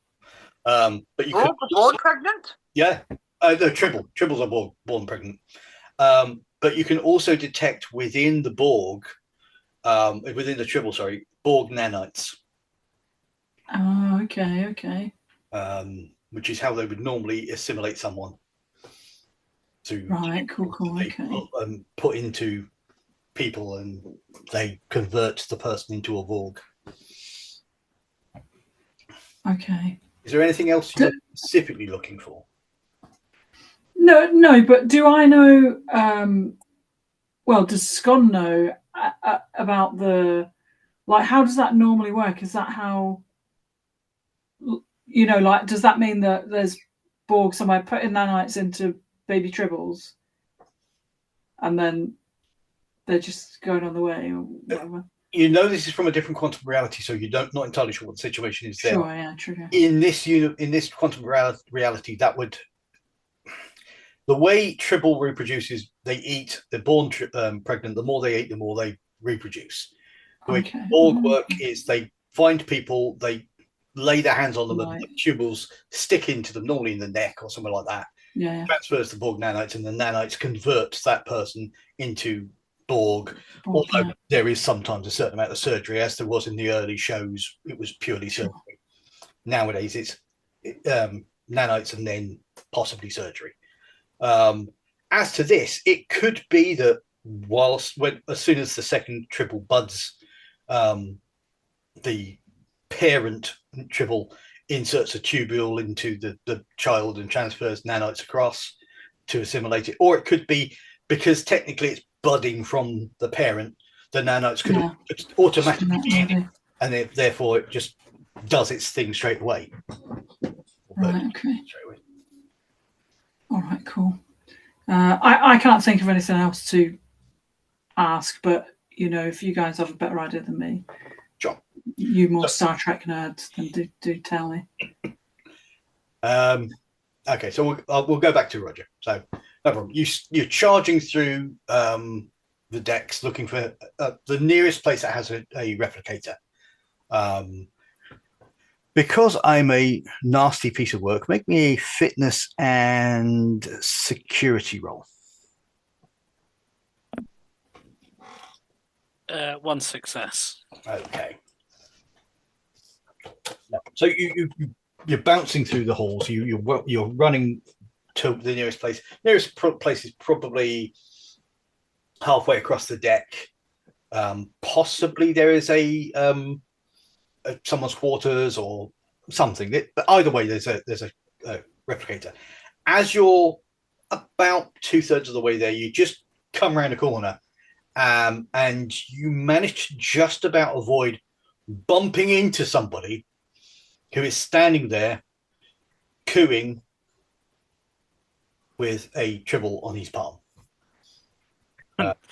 But you born pregnant? Yeah. No, Tribbles are born pregnant. But you can also detect within the Borg, within the Tribble, Borg nanites. Oh, okay. Which is how they would normally assimilate someone. Cool, okay. Put into people, and they convert the person into a Borg. Okay. Is there anything else you're specifically looking for? No, but do I know, does Scon know about how does that normally work? Is that how, does that mean that there's Borg somewhere putting nanites into baby Tribbles and then they're just going on the way or whatever? This is from a different quantum reality, so not entirely sure what the situation is there. Sure, yeah, true. In this quantum reality, that would, the way Tribble reproduces, they eat. They're born pregnant. The more they eat, the more they reproduce. The way Borg work is they find people, they lay their hands on them, and Right. the tubules stick into them, normally in the neck or somewhere like that. Yeah. Transfers to Borg nanites, and the nanites convert that person into Borg. Borg, Although there is sometimes a certain amount of surgery, as there was in the early shows, it was purely surgery. Nowadays, it's nanites and then possibly surgery. As to this, it could be that as soon as the second Tribble buds, the parent Tribble inserts a tubule into the child and transfers nanites across to assimilate it. Or it could be because technically it's budding from the parent, the nanites could automatically be in it, and therefore it just does its thing straight away. Right, okay. All right, cool. I can't think of anything else to ask, but if you guys have a better idea than me, sure. You more Star Trek nerds, then do tell me. Okay, so we'll go back to Roger. So no problem. You're charging through the decks looking for the nearest place that has a replicator. Because I'm a nasty piece of work, make me a fitness and security roll. 1 success. Okay. So you're bouncing through the halls. You're running to the nearest place. Nearest place is probably halfway across the deck. Possibly there is a someone's quarters or something. But either way, there's a replicator. As you're about 2/3 of the way there, you just come around a corner, and you manage to just about avoid bumping into somebody who is standing there cooing with a Tribble on his palm.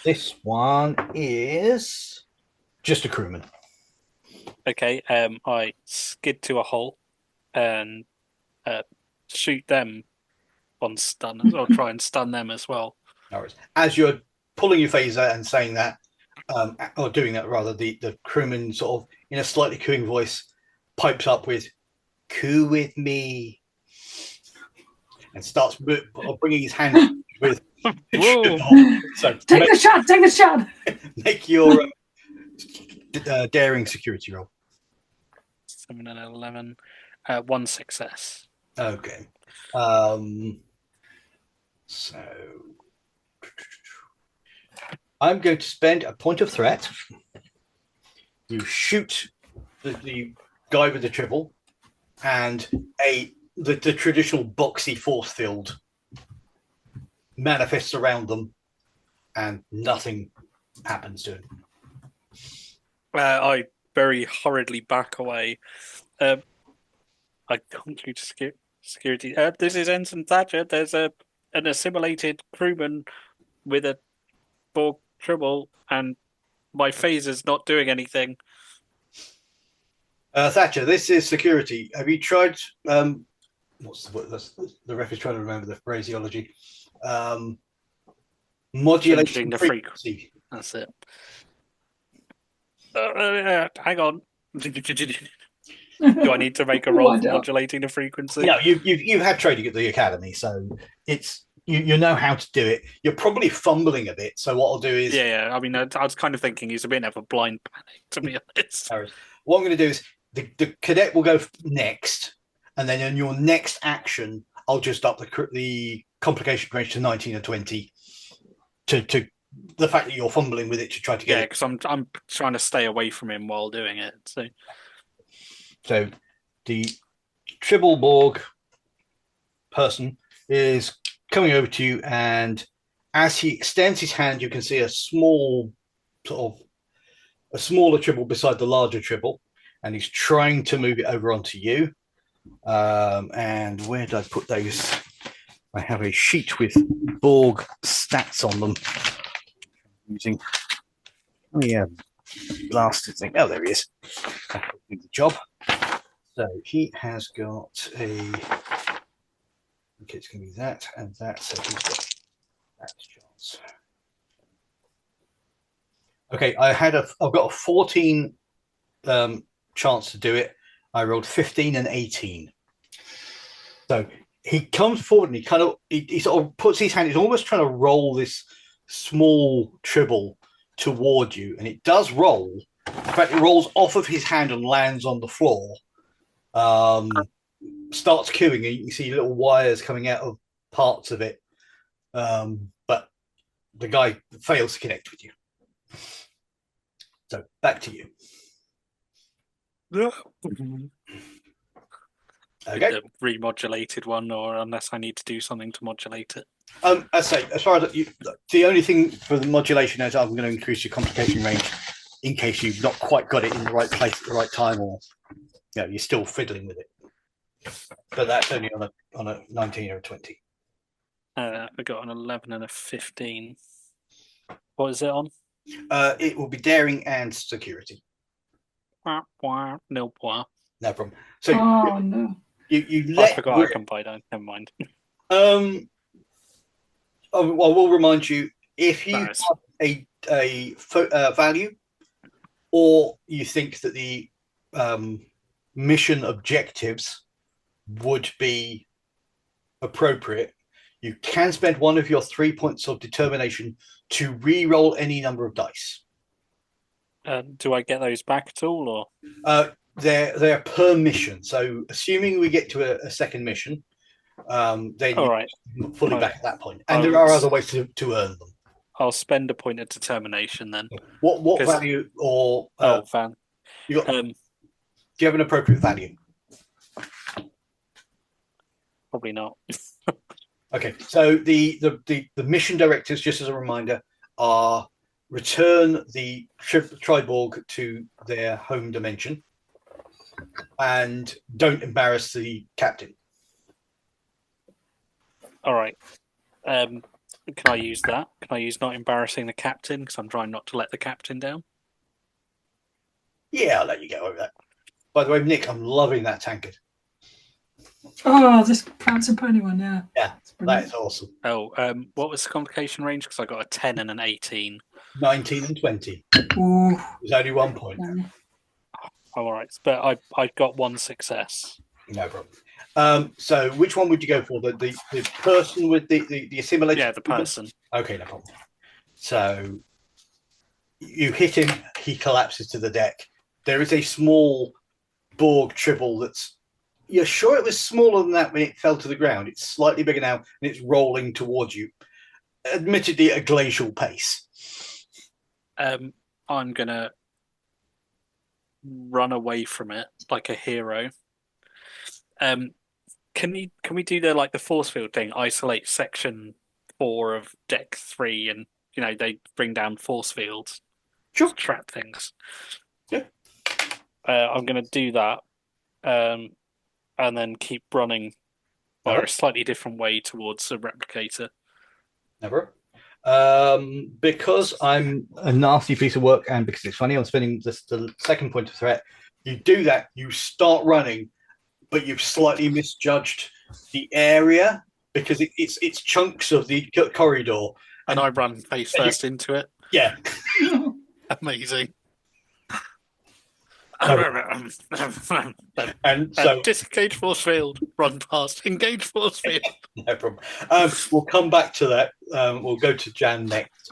This one is just a crewman. Okay, I skid to a hole and shoot them on stun, or try and stun them as well. As you're pulling your phaser and saying that, or doing that rather, the crewman sort of in a slightly cooing voice pipes up with "Coo with me," and starts bringing his hand with. So take the shot. Make your daring security roll. 7 and 11, 1 success. Okay. So I'm going to spend a point of threat. You shoot the guy with the Tribble, and the traditional boxy force field manifests around them, and nothing happens to him. I very hurriedly back away. I can't do security. This is Ensign Thatcher. There's an assimilated crewman with a Borg Tribble, and my phaser's not doing anything. Thatcher, this is security. Have you tried? What's the word? The ref is trying to remember the phraseology. Modulating the frequency. That's it. Hang on. Do I need to make a roll for modulating the frequency? No, you've had training at the academy, so it's you know how to do it. You're probably fumbling a bit, so what I'll do is I mean, I was kind of thinking he's a bit of a blind panic, to be honest. What I'm going to do is the cadet will go next, and then in your next action, I'll just up the complication range to 19 or 20 to the fact that you're fumbling with it to try to get it. Because I'm trying to stay away from him while doing it. So the Tribble Borg person is coming over to you, and as he extends his hand, you can see a smaller Tribble beside the larger Tribble, and he's trying to move it over onto you. And where did I put those? I have a sheet with Borg stats on them. Using blasted thing. Oh, there he is. That'll do the job. So he has got a. Okay, it's going to be that and that. So he's got that chance. Okay, I've got a 14 chance to do it. I rolled 15 and 18. So he comes forward and he sort of puts his hand. He's almost trying to roll this small tribble toward you, and it does roll. In fact, it rolls off of his hand and lands on the floor. Starts queuing, and you can see little wires coming out of parts of it. But the guy fails to connect with you. So back to you. Okay. The remodulated one, or unless I need to do something to modulate it. I say, as far as the only thing for the modulation is, I'm going to increase your complication range in case you've not quite got it in the right place at the right time, or you're still fiddling with it. But that's only on a 19 or a 20. I got an 11 and a 15. What is it on? It will be daring and security. Nil point. No problem. So no. you I forgot I can buy that. Never mind. I will remind you, if you have a value, or you think that the mission objectives would be appropriate, you can spend one of your 3 points of determination to re-roll any number of dice. Do I get those back at all, or they're per mission? So assuming we get to a second mission, then you're fully back at that point. And there are other ways to earn them. I'll spend a point of determination then. What value or fan? Do you have an appropriate value? Probably not. Okay, so the mission directives, just as a reminder, are return the Triborg to their home dimension, and don't embarrass the captain. All right. Can I use that? Can I use not embarrassing the captain, because I'm trying not to let the captain down? Yeah, I'll let you get over that. By the way, Nick, I'm loving that tankard. Oh, this Prancing Pony one, yeah. Yeah, that's awesome. Oh, what was the complication range? Because I got a 10 and an 18. 19 and 20. Ooh. There's only 1 point. All right, but I got one success. No problem. So which one would you go for? The person with the assimilation? Yeah, the person. Okay, no problem. So you hit him, he collapses to the deck. There is a small Borg tribble that's, you're sure it was smaller than that when it fell to the ground. It's slightly bigger now, and it's rolling towards you, admittedly at a glacial pace. I'm gonna run away from it like a hero. Can we do the force field thing? Isolate section 4 of deck 3, and they bring down force fields. Sure. Trap things. Yeah. I'm gonna do that. And then keep running by a slightly different way towards a replicator. Never. Because I'm a nasty piece of work, and because it's funny, I'm spending the second point of threat. You do that, you start running, but you've slightly misjudged the area because it's chunks of the corridor. And I run face first into it. Yeah. Amazing. And so disengage force field, run past, engage force field. No problem. We'll come back to that. We'll go to Jan next.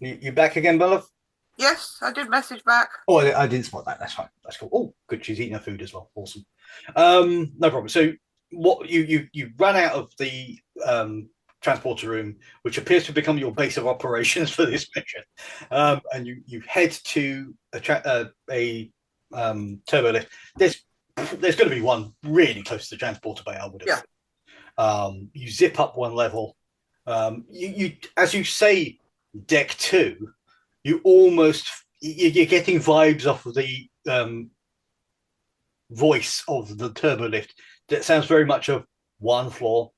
You back again, Belov? Yes, I did message back. Oh, I didn't spot that. That's fine. That's cool. Oh, good. She's eating her food as well. Awesome. No problem. So what you run out of the transporter room, which appears to have become your base of operations for this mission, and you head to a turbo lift. There's going to be one really close to the transporter bay, I would have. Yeah. You zip up one level. You as you say, deck 2. You're getting vibes off of the voice of the turbo lift that sounds very much of one floor.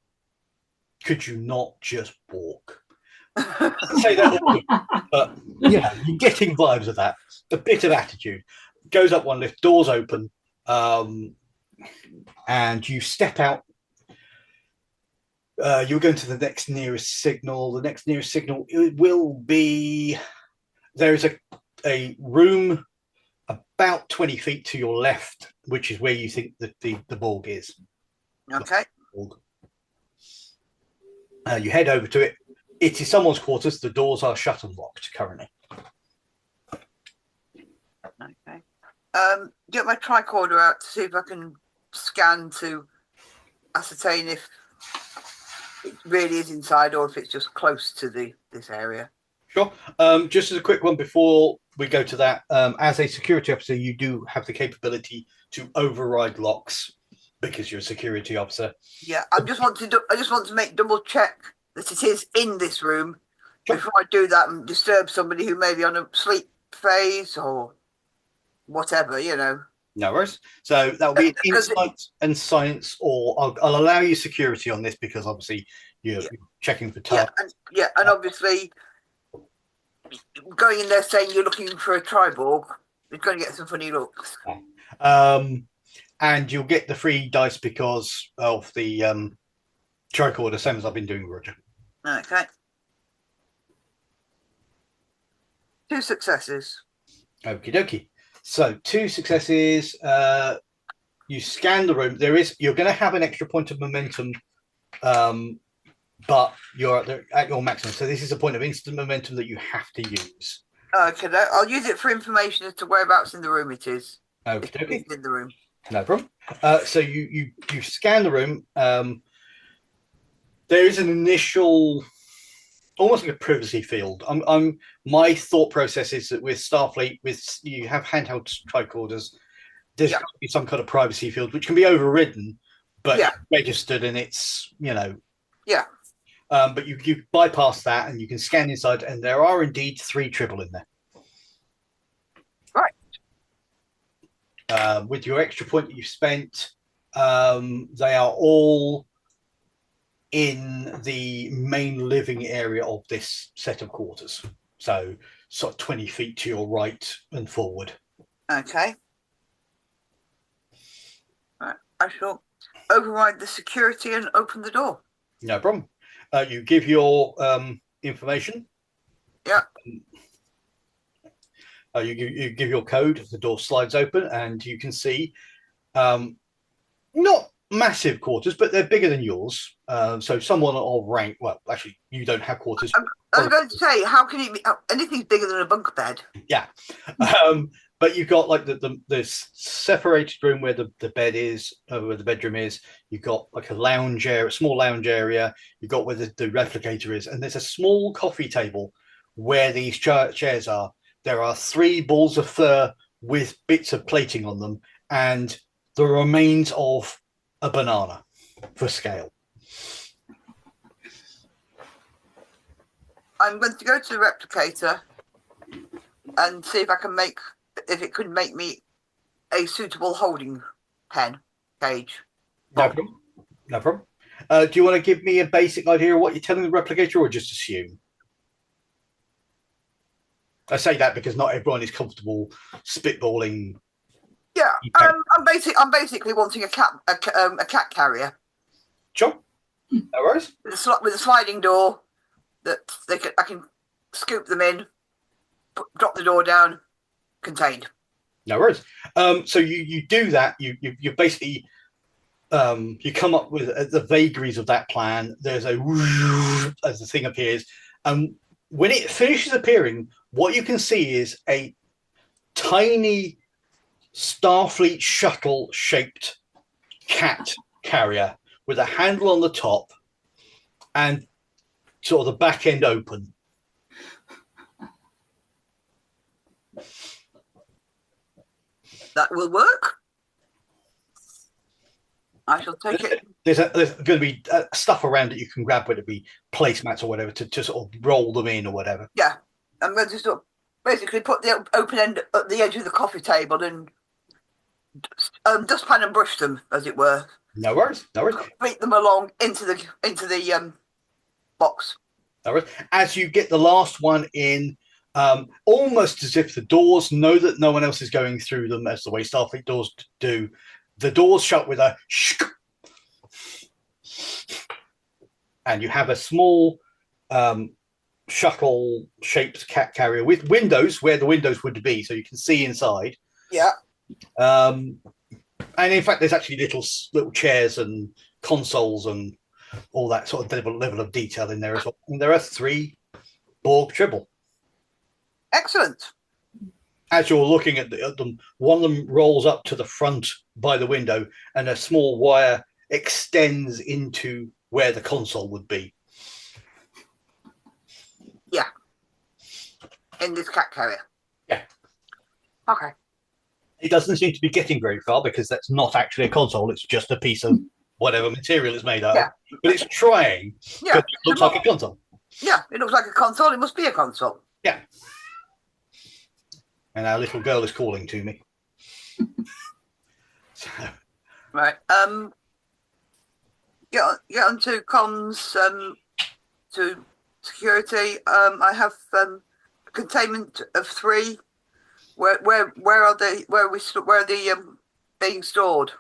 Could you not just walk? I say that, but you're getting vibes of that. A bit of attitude. Goes up one lift, doors open, and you step out. You're going to the next nearest signal. The next nearest signal will be, there is a room about 20 feet to your left, which is where you think that the Borg is. Okay. You head over to it. It is someone's quarters. The doors are shut and locked currently. Okay. Get my tricorder out to see if I can scan to ascertain if it really is inside or if it's just close to this area. Sure. Just as a quick one before we go to that, as a security officer, you do have the capability to override locks because you're a security officer. Yeah, I just want to make double check that it is in this room Sure. before I do that and disturb somebody who may be on a sleep phase or whatever, you know. No worries. So that will be an Because insight and science, or I'll allow you security on this because obviously you're checking for targets. And obviously going in there saying you're looking for a Triborg, you're going to get some funny looks. And you'll get the free dice because of the tricorder, same as I've been doing, Roger. Okay. 2 successes. Okie dokie. So 2 successes. You scan the room. You're going to have an extra point of momentum, but you're at your maximum. So this is a point of instant momentum that you have to use. Okay, I'll use it for information as to whereabouts in the room it is. Okie dokie. It's in the room. No problem. So you scan the room. There is an initial, almost like a privacy field. My thought process is that with Starfleet, you have handheld tricorders. There's got to be some kind of privacy field which can be overridden, but registered, and it's but you bypass that and you can scan inside, and there are indeed 3 Tribble in there. Right. With your extra point that you've spent, they are all in the main living area of this set of quarters. So sort of 20 feet to your right and forward. Okay. Right. I shall override the security and open the door. No problem. You give your information. Yeah. You give your code. The door slides open, and you can see not massive quarters, but they're bigger than yours. So someone of rank. Well, actually, you don't have quarters. I was going to say, how can it be anything's bigger than a bunk bed? Yeah. But you've got like the separated room where the bed is, where the bedroom is. You've got like a lounge area, a small lounge area. You've got where the replicator is, and there's a small coffee table where these chairs are. There are 3 balls of fur with bits of plating on them, and the remains of a banana for scale. I'm going to go to the replicator and see if it could make me a suitable holding pen cage. No problem. No problem. Do you want to give me a basic idea of what you're telling the replicator, or just assume? I say that because not everyone is comfortable spitballing. Yeah, I'm basically wanting a cat carrier. Sure. No worries. With a sliding door that I can scoop them in, drop the door down, contained. No worries. So you do that. You basically you come up with the vagaries of that plan. There's a as the thing appears, and when it finishes appearing, what you can see is a tiny Starfleet shuttle shaped cat carrier with a handle on the top and sort of the back end open. That will work. I shall take it. There's going to be stuff around it you can grab, whether it be placemats or whatever, to sort of roll them in or whatever. Yeah, I'm going to sort of basically put the open end at the edge of the coffee table and dustpan and brush them, as it were. No worries. No worries. Beat them along into the box. No worries. As you get the last one in, almost as if the doors know that no one else is going through them, as the way Starfleet doors do. The doors shut with a shh, and you have a small shuttle-shaped cat carrier with windows where the windows would be, so you can see inside. Yeah. And in fact, there's actually little chairs and consoles and all that sort of level of detail in there as well. And there are 3 Borg Tribble. Excellent. As you're looking at them, one of them rolls up to the front by the window, and a small wire extends into where the console would be. Yeah. In this cat carrier. Yeah. Okay. It doesn't seem to be getting very far because that's not actually a console. It's just a piece of whatever material it's made out of. But it's trying. Yeah. It looks like a console. Yeah, it looks like a console. It must be a console. Yeah. And our little girl is calling to me. So. Right. Get on to comms, to security. I have containment of 3. Where are they? Where are they being stored?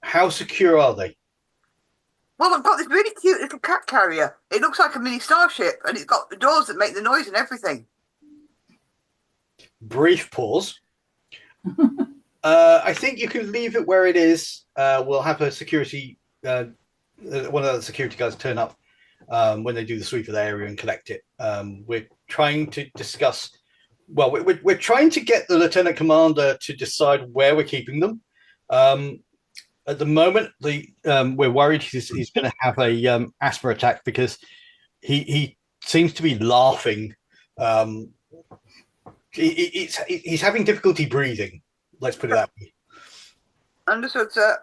How secure are they? Well, I've got this really cute little cat carrier. It looks like a mini starship, and it's got the doors that make the noise and everything. Brief pause. I think you can leave it where it is. We'll have a security, one of the security guys turn up when they do the sweep of the area and collect it. We're trying to discuss. Well, we're trying to get the lieutenant commander to decide where we're keeping them. At the moment, we're worried he's going to have a asthma attack because he seems to be laughing. He's having difficulty breathing. Let's put it that way. Understood, sir.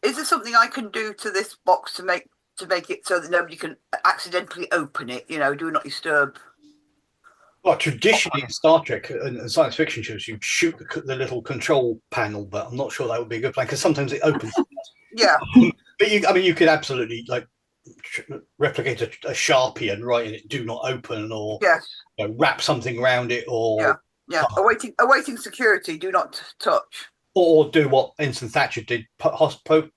Is there something I can do to this box to make it so that nobody can accidentally open it? Do not disturb. Well, traditionally in Star Trek and science fiction shows, you'd shoot the little control panel, but I'm not sure that would be a good plan because sometimes it opens. Yeah. But you could absolutely replicate a Sharpie and write in it "Do not open" or yes, wrap something around it or awaiting security. Do not touch. Or do what Ensign Thatcher did,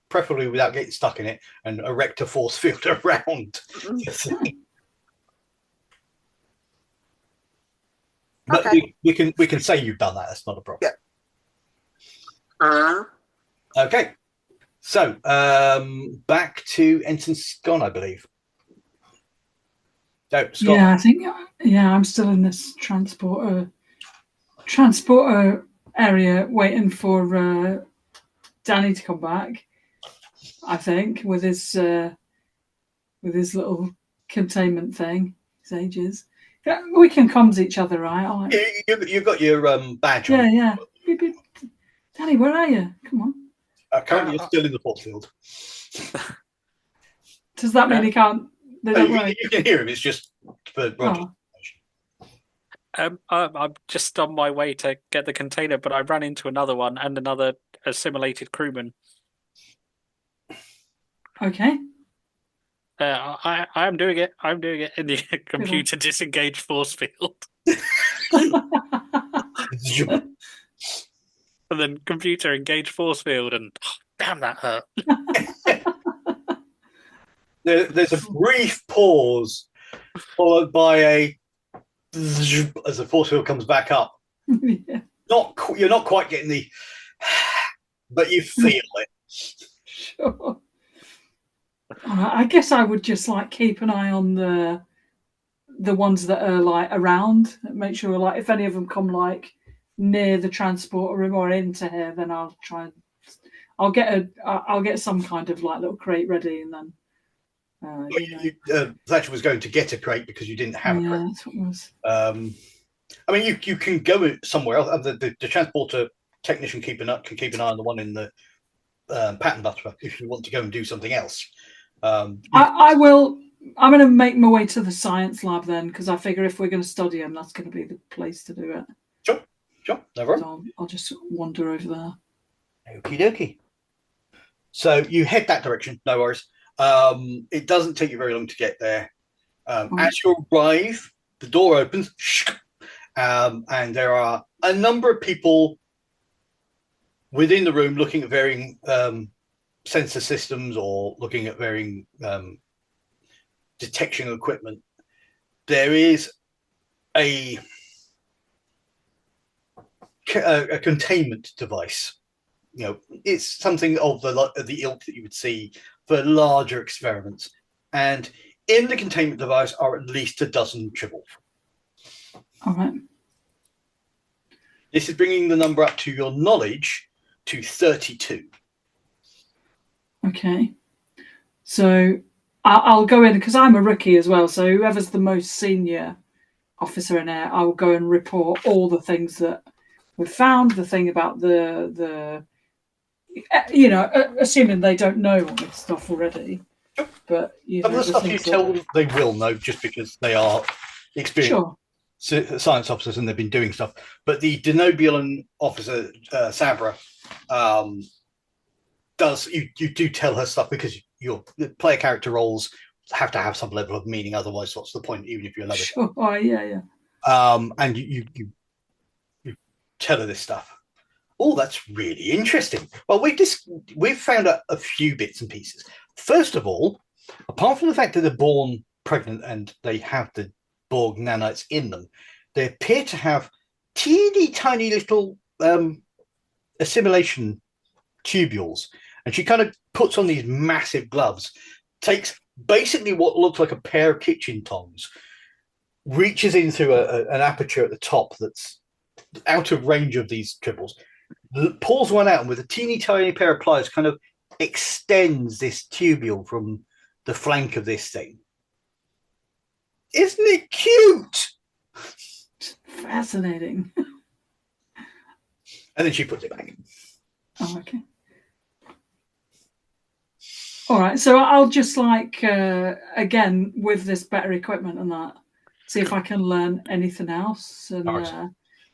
preferably without getting stuck in it, and erect a force field around. But okay. we can say you've done that. That's not a problem. Yeah. Okay. So back to Ensign Scott, I believe. So, Scott. Yeah, I think. Yeah, I'm still in this transporter area, waiting for Danny to come back. I think with his little containment thing. His ages. We can comms each other, right? You've got your badge on. Yeah. Danny, where are you? Come on. Currently, you're still in the force field. Does that mean he can't? You can hear him. It's just for broadcast. I'm just on my way to get the container, but I ran into another one and another assimilated crewman. Okay. I am doing it. I'm doing it in the computer disengage force field. And then computer engage force field, and damn, that hurt. There's a brief pause, followed by a as the force field comes back up. Yeah. You're not quite getting the, but you feel it. Sure. I guess I would just keep an eye on the ones that are around. Make sure if any of them come near the transporter room or into here, then I'll try and I'll get some kind of little crate ready, and then. Thatcher was going to get a crate because you didn't have a crate. That's what it was. I mean, you can go somewhere else. The transporter technician can keep an eye on the one in the pattern buffer if you want to go and do something else. I will. I'm going to make my way to the science lab then, because I figure if we're going to study them, that's going to be the place to do it. Sure, no problem. So I'll just wander over there. Okie dokie. So you head that direction. No worries. It doesn't take you very long to get there. As you arrive, the door opens, and there are a number of people within the room looking at varying sensor systems or looking at varying detection equipment. there is a containment device. You know, it's something of the ilk that you would see for larger experiments. And in the containment device are at least a dozen Tribble. All right. This is bringing the number up to your knowledge to 32. Okay. So I'll go in because I'm a rookie as well. So whoever's the most senior officer in there, I will go and report all the things that we've found. The thing about the you know, assuming they don't know all this stuff already. But some of the stuff you tell them they will know just because they are experienced science officers and they've been doing stuff. But the Denobulan officer, Sabra, you do tell her stuff because your player character roles have to have some level of meaning. Otherwise, what's the point? Even if you're level. Sure. Oh, yeah. And you tell her this stuff. Oh, that's really interesting. Well, we've found out a few bits and pieces. First of all, apart from the fact that they're born pregnant and they have the Borg nanites in them, they appear to have teeny tiny little assimilation tubules. And she kind of puts on these massive gloves, takes basically what looks like a pair of kitchen tongs, reaches in through an aperture at the top that's out of range of these Tribbles, pulls one out, and with a teeny tiny pair of pliers kind of extends this tubule from the flank of this thing. Isn't it cute? Fascinating. And then she puts it back. Oh, okay. All right, so I'll just again with this better equipment and that, see if I can learn anything else. And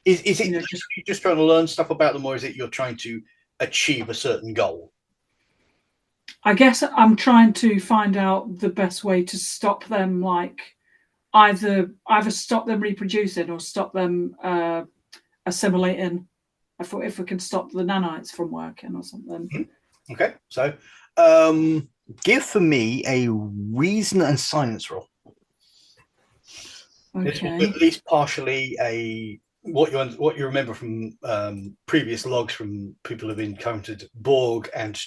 is it just trying to learn stuff about them, or is it you're trying to achieve a certain goal? I guess I'm trying to find out the best way to stop them, either stop them reproducing or stop them assimilating. I thought if we can stop the nanites from working or something. Mm-hmm. Okay, so give for me a reason and science roll. Okay. This will be at least partially what you remember from previous logs from people who've encountered Borg and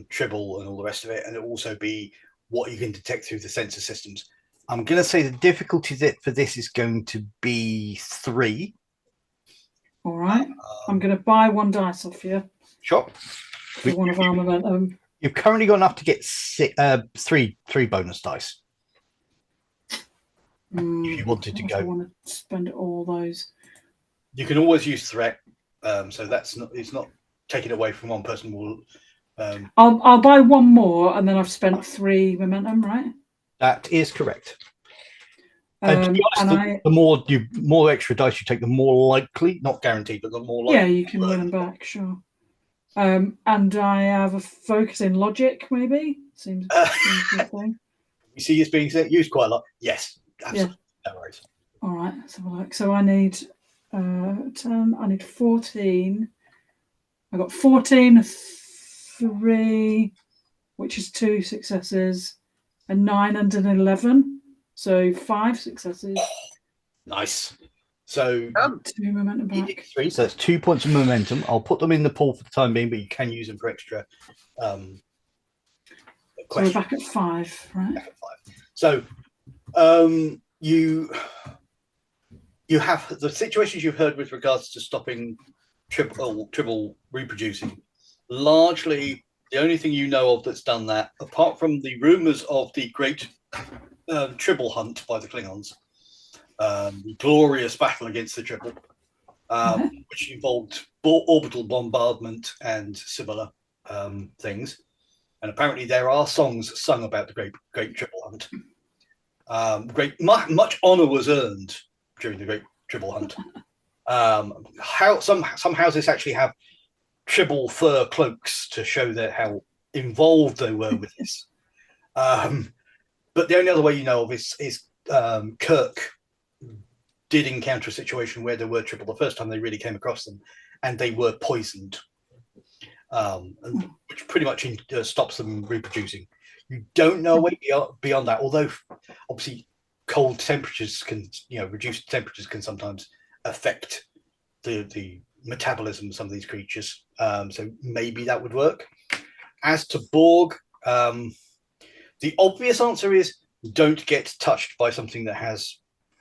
Tribble and all the rest of it, and it will also be what you can detect through the sensor systems. I'm going to say the difficulty for this is going to be 3. All right. I'm going to buy 1 dice off you. Sure. For one of our momentum. You've currently got enough to get 3 bonus dice. If you wanted to go. I want to spend all those. You can always use threat, so it's not taken away from one person. I'll buy 1 more, and then I've spent 3 momentum, right? That is correct. And to be honest, the more extra dice you take, the more likely, not guaranteed, but the more likely. Yeah, you can win them back, sure. And I have a focus in logic, maybe. Seems a good thing. You see it's being used quite a lot. Yes, absolutely. Yeah. No worries. All right, let's have a look. So I need 10. I need 14. I got 14, 3, which is 2 successes, a 9 and an 11. So 5 successes. Nice. So 2 momentum back. 3, so that's 2 points of momentum. I'll put them in the pool for the time being, but you can use them for extra. So we're back at 5, right? Back at 5. So you have the situations you've heard with regards to stopping Tribble reproducing. Largely, the only thing you know of that's done that, apart from the rumours of the great Tribble hunt by the Klingons, the glorious battle against the Tribble, which involved orbital bombardment and similar things. And apparently there are songs sung about the great Tribble hunt. Much honour was earned during the great Tribble hunt. Some houses actually have Tribble fur cloaks to show how involved they were with this. But the only other way you know of is Kirk did encounter a situation where there were Tribble the first time they really came across them, and they were poisoned, which pretty much stops them reproducing. You don't know a way beyond that, although obviously cold temperatures can, reduced temperatures can sometimes affect the metabolism of some of these creatures. So maybe that would work. As to Borg, the obvious answer is don't get touched by something that has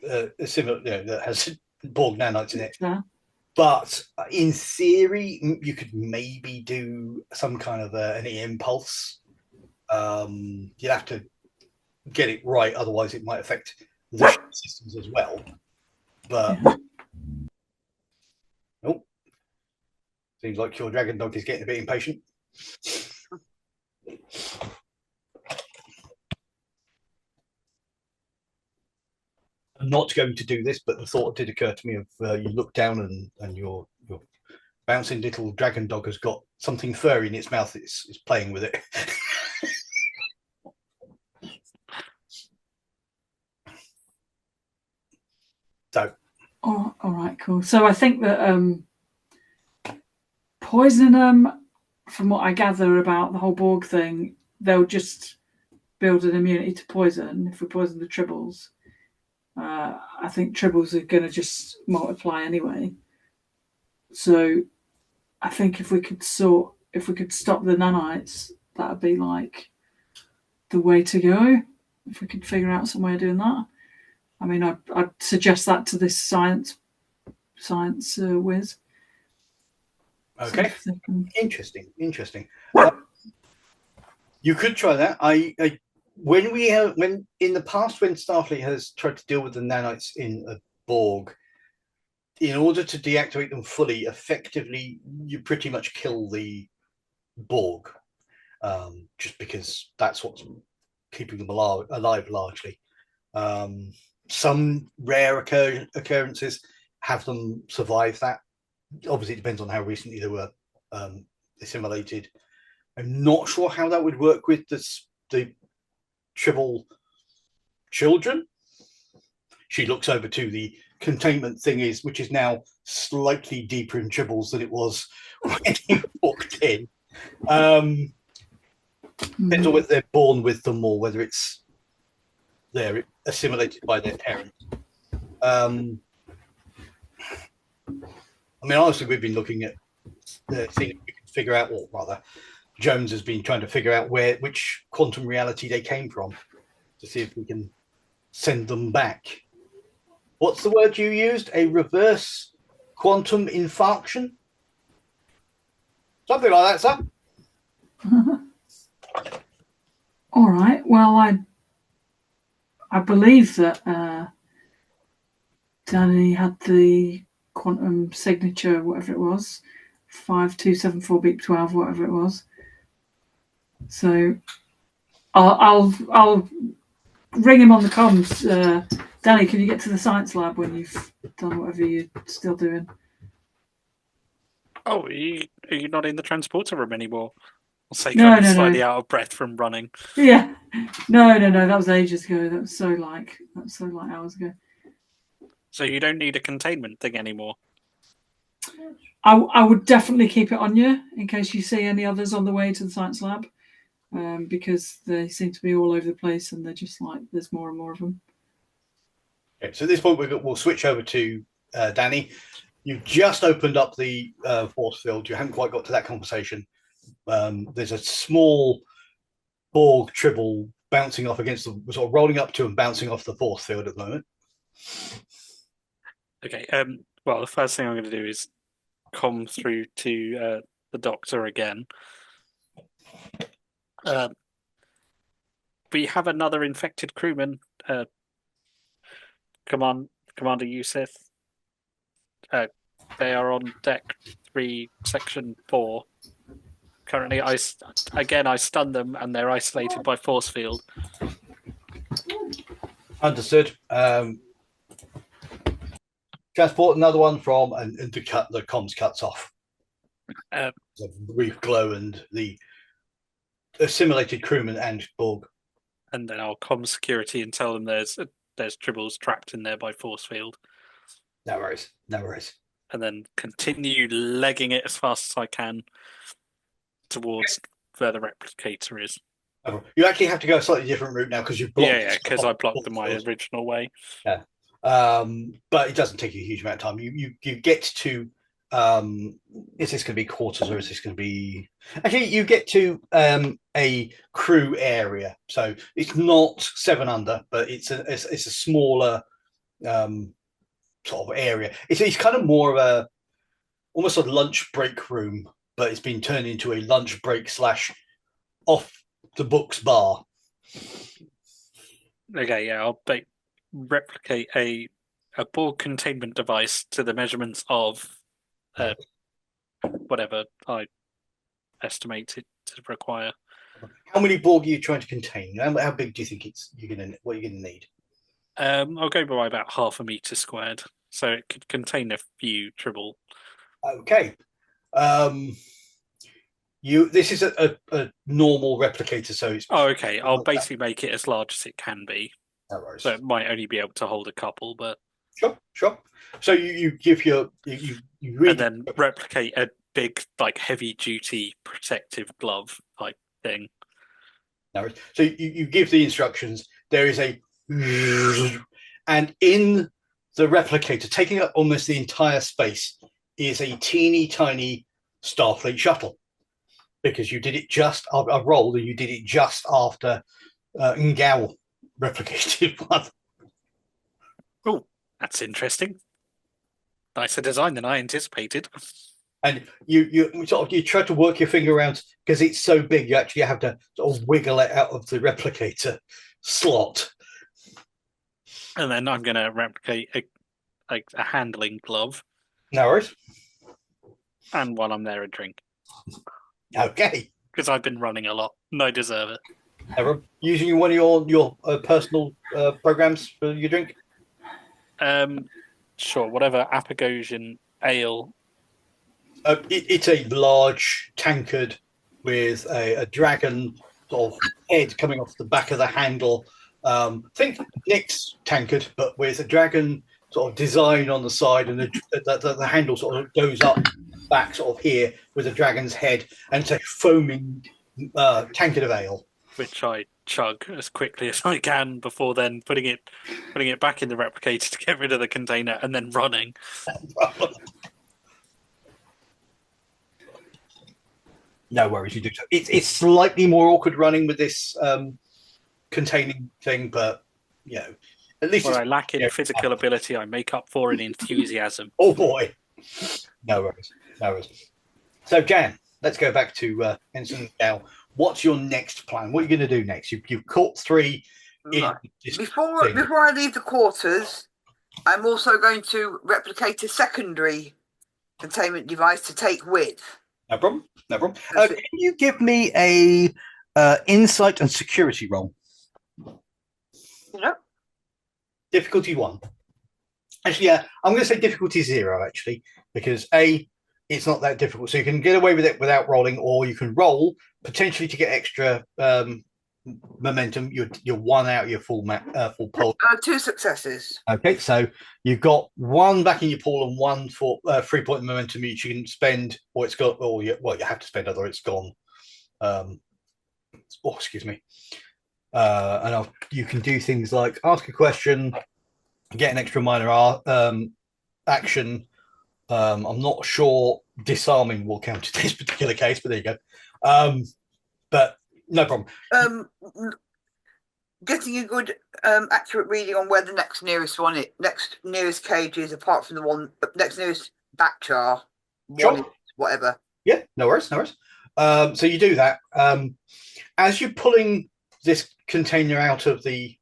a similar, that has Borg nanites in it. Yeah. But in theory, you could maybe do some kind of an impulse. You'd have to get it right, otherwise it might affect the systems as well. But seems like your dragon dog is getting a bit impatient. I'm not going to do this, but the thought did occur to me of you look down and your bouncing little dragon dog has got something furry in its mouth. It's playing with it. So. Oh, all right, cool. So I think that poisoning them, from what I gather about the whole Borg thing, they'll just build an immunity to poison if we poison the tribbles. I think tribbles are going to just multiply anyway. So I think if we could stop the nanites, that would be like the way to go. If we could figure out some way of doing that. I mean, I'd suggest that to this science whiz. Okay. So Interesting. You could try that. When in the past, when Starfleet has tried to deal with the nanites in a Borg, in order to deactivate them fully, effectively, you pretty much kill the Borg, just because that's what's keeping them alive largely. Some rare occurrences have them survive that. Obviously, it depends on how recently they were assimilated. I'm not sure how that would work with the Tribble children. She looks over to the containment thing, which is now slightly deeper in Tribbles than it was when he walked in. Depends on whether they're born with them or whether they're assimilated by their parents. I mean, honestly, we've been looking at the thing we can figure out, or rather, Jones has been trying to figure out which quantum reality they came from to see if we can send them back. What's the word you used? A reverse quantum infarction? Something like that, sir. All right. Well, I believe that Danny had the quantum signature, whatever it was, 5274 beep 12, whatever it was. So I'll ring him on the comms. Danny, can you get to the science lab when you've done whatever you're still doing? Oh, are you not in the transporter room anymore? I'll say No. slightly out of breath from running. Yeah. No. That was ages ago. That was so like hours ago. So you don't need a containment thing anymore? I would definitely keep it on you in case you see any others on the way to the science lab, because they seem to be all over the place and they're just like, there's more and more of them. Okay, so at this point, we'll switch over to Danny. You've just opened up the force field. You haven't quite got to that conversation. There's a small Borg Tribble bouncing off against sort of rolling up to and bouncing off the force field at the moment. Okay. Well, the first thing I'm going to do is come through to the doctor again. We have another infected crewman. Commander Yusuf. They are on deck 3, section 4. Currently, I stunned them, and they're isolated by force field. Understood. Transport another one from, and the comms cuts off. A brief glow and the assimilated crewman and Borg. And then I'll comm security and tell them there's tribbles trapped in there by force field. No worries. And then continue legging it as fast as I can towards where the replicator is. You actually have to go a slightly different route now because you've blocked. Yeah, because I blocked my original way. Yeah. But it doesn't take you a huge amount of time. You get to is this going to be quarters or is this going to be actually you get to a crew area, so it's not 7 under, but it's a smaller sort of area. It's kind of more of a almost a lunch break room, but it's been turned into a lunch break / off the books bar. Okay, yeah, I'll replicate a Borg containment device to the measurements of whatever I estimate it to require. How many Borg are you trying to contain? How big do you think what you're gonna need? I'll go by about 0.5 meter squared, so it could contain a few Tribble. Okay. This is a normal replicator, so it's okay. I'll basically make it as large as it can be. No worries. So it might only be able to hold a couple, but sure. So you give you really and then replicate a big, like, heavy duty protective glove type thing. No worries. So you give the instructions. There is a and in the replicator, taking up almost the entire space, is a teeny tiny Starfleet shuttle. Because you did it I rolled and you did it just after Ngao replicated one. Oh, that's interesting. Nicer design than I anticipated. And you try to work your finger around because it's so big. You actually have to sort of wiggle it out of the replicator slot. And then I'm going to replicate a handling glove. No worries. And while I'm there, a drink. Okay. Because I've been running a lot, and I deserve it. Ever using one of your personal programs for your drink? Sure. Whatever. Apagosian ale. It's a large tankard with a dragon sort of head coming off the back of the handle. Think Nick's tankard, but with a dragon sort of design on the side, and the handle sort of goes up back sort of here with a dragon's head, and it's a foaming tankard of ale, which I chug as quickly as I can before then putting it back in the replicator to get rid of the container and then running. No worries, you do so. It's slightly more awkward running with this containing thing, but you know, at least I lack in physical ability, I make up for in enthusiasm. Oh boy, no worries. So Jan, let's go back to Ensign now. What's your next plan? What are you going to do next? You've caught 3. Before I leave the quarters, I'm also going to replicate a secondary containment device to take with. No problem. Can you give me a insight and security roll? Yep. Difficulty 1. Actually, yeah, I'm going to say difficulty 0, actually, because it's not that difficult. So you can get away with it without rolling, or you can roll potentially to get extra momentum. You're 1 out your full pool. 2 successes. Okay, so you've got 1 back in your pool and 1 for 3-point momentum each. You can spend, or it's got, you have to spend, otherwise it's gone. Excuse me. And you can do things like ask a question, get an extra minor action. I'm not sure disarming will count in this particular case, but there you go. But no problem. Getting a good accurate reading on where the next nearest cage is, apart from the one next nearest back char. Sure. Whatever. Yeah, no worries. So you do that. As you're pulling this container out of the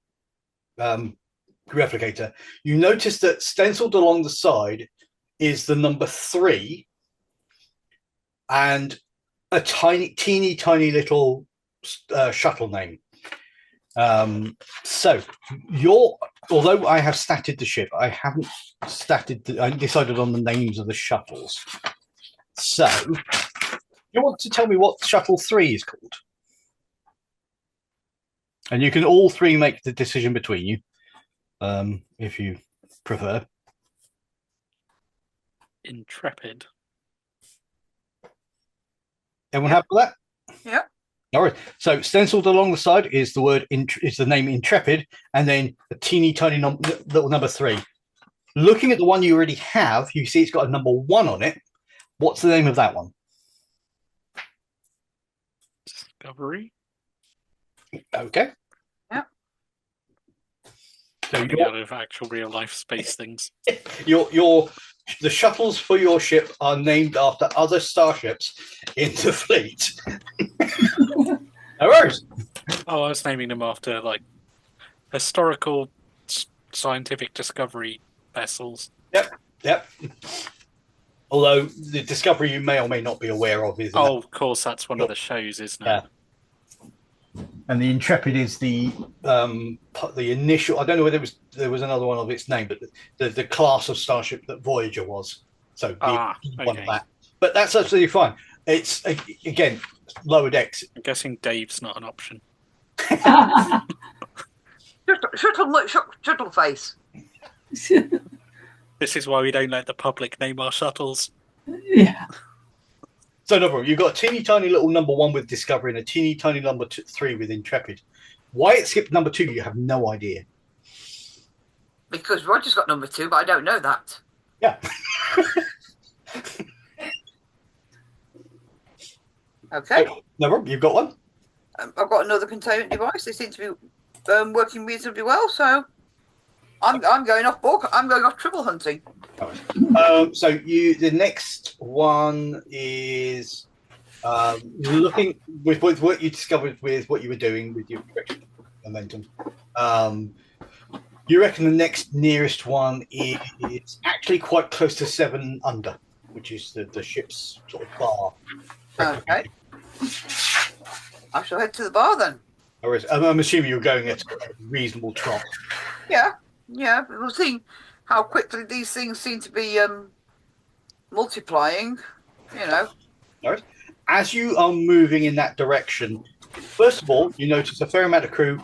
replicator, you notice that stenciled along the side is the number 3 and a teeny tiny little shuttle name. So although I have statted the ship, I haven't decided on the names of the shuttles. So you want to tell me what shuttle 3 is called? And you can all 3 make the decision between you, if you prefer. Intrepid. Everyone happy with that? Yeah. All right. So stenciled along the side is the word is the name Intrepid, and then a teeny tiny little number 3. Looking at the one you already have, you see it's got a number 1 on it. What's the name of that one? Discovery. Okay. Yeah. So Coming out of actual real life space things. the shuttles for your ship are named after other starships in the fleet. No worries. Oh, I was naming them after like historical scientific discovery vessels. Yep. Although the Discovery you may or may not be aware of is. Oh, of course, that's one of the shows, isn't it? Yeah. And the Intrepid is the initial. I don't know whether there was another one of its name, but the class of starship that Voyager was. So one of that. But that's absolutely fine. It's again lower decks. I'm guessing Dave's not an option. Shuttle face. This is why we don't let the public name our shuttles. Yeah. So no problem. You've got a teeny tiny little number 1 with Discovery and a teeny tiny number 3 with Intrepid. Why it skipped number 2, you have no idea. Because Roger's got number 2, but I don't know that. Yeah. Okay. No problem. You've got one. I've got another containment device. They seem to be working reasonably well, so I'm going off Borg. I'm going off triple hunting. So the next one is looking with what you discovered with what you were doing with your momentum. You reckon the next nearest one is actually quite close to 7 under, which is the ship's sort of bar. Okay. I shall head to the bar then. I'm assuming you're going at a reasonable trot. Yeah. We'll see how quickly these things seem to be multiplying. As you are moving in that direction, first of all, you notice a fair amount of crew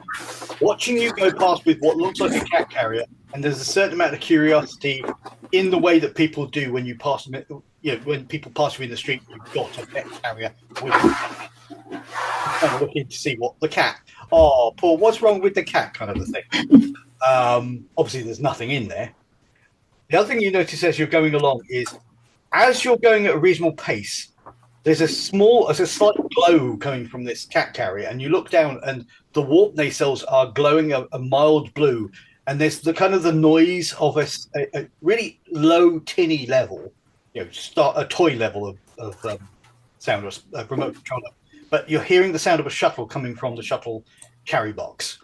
watching you go past with what looks like a cat carrier, and there's a certain amount of curiosity in the way that people do when you pass them. When people pass you in the street, you've got a pet carrier with you. Kind of looking to see what the cat. Oh, Paul, what's wrong with the cat? Kind of a thing. Obviously, there's nothing in there. The other thing you notice as you're going along is, as you're going at a reasonable pace, there's a slight glow coming from this cat carrier, and you look down, and the warp nacelles are glowing a mild blue, and there's the kind of the noise of a really low tinny level, start a toy level of sound, or remote controller, but you're hearing the sound of a shuttle coming from the shuttle carry box.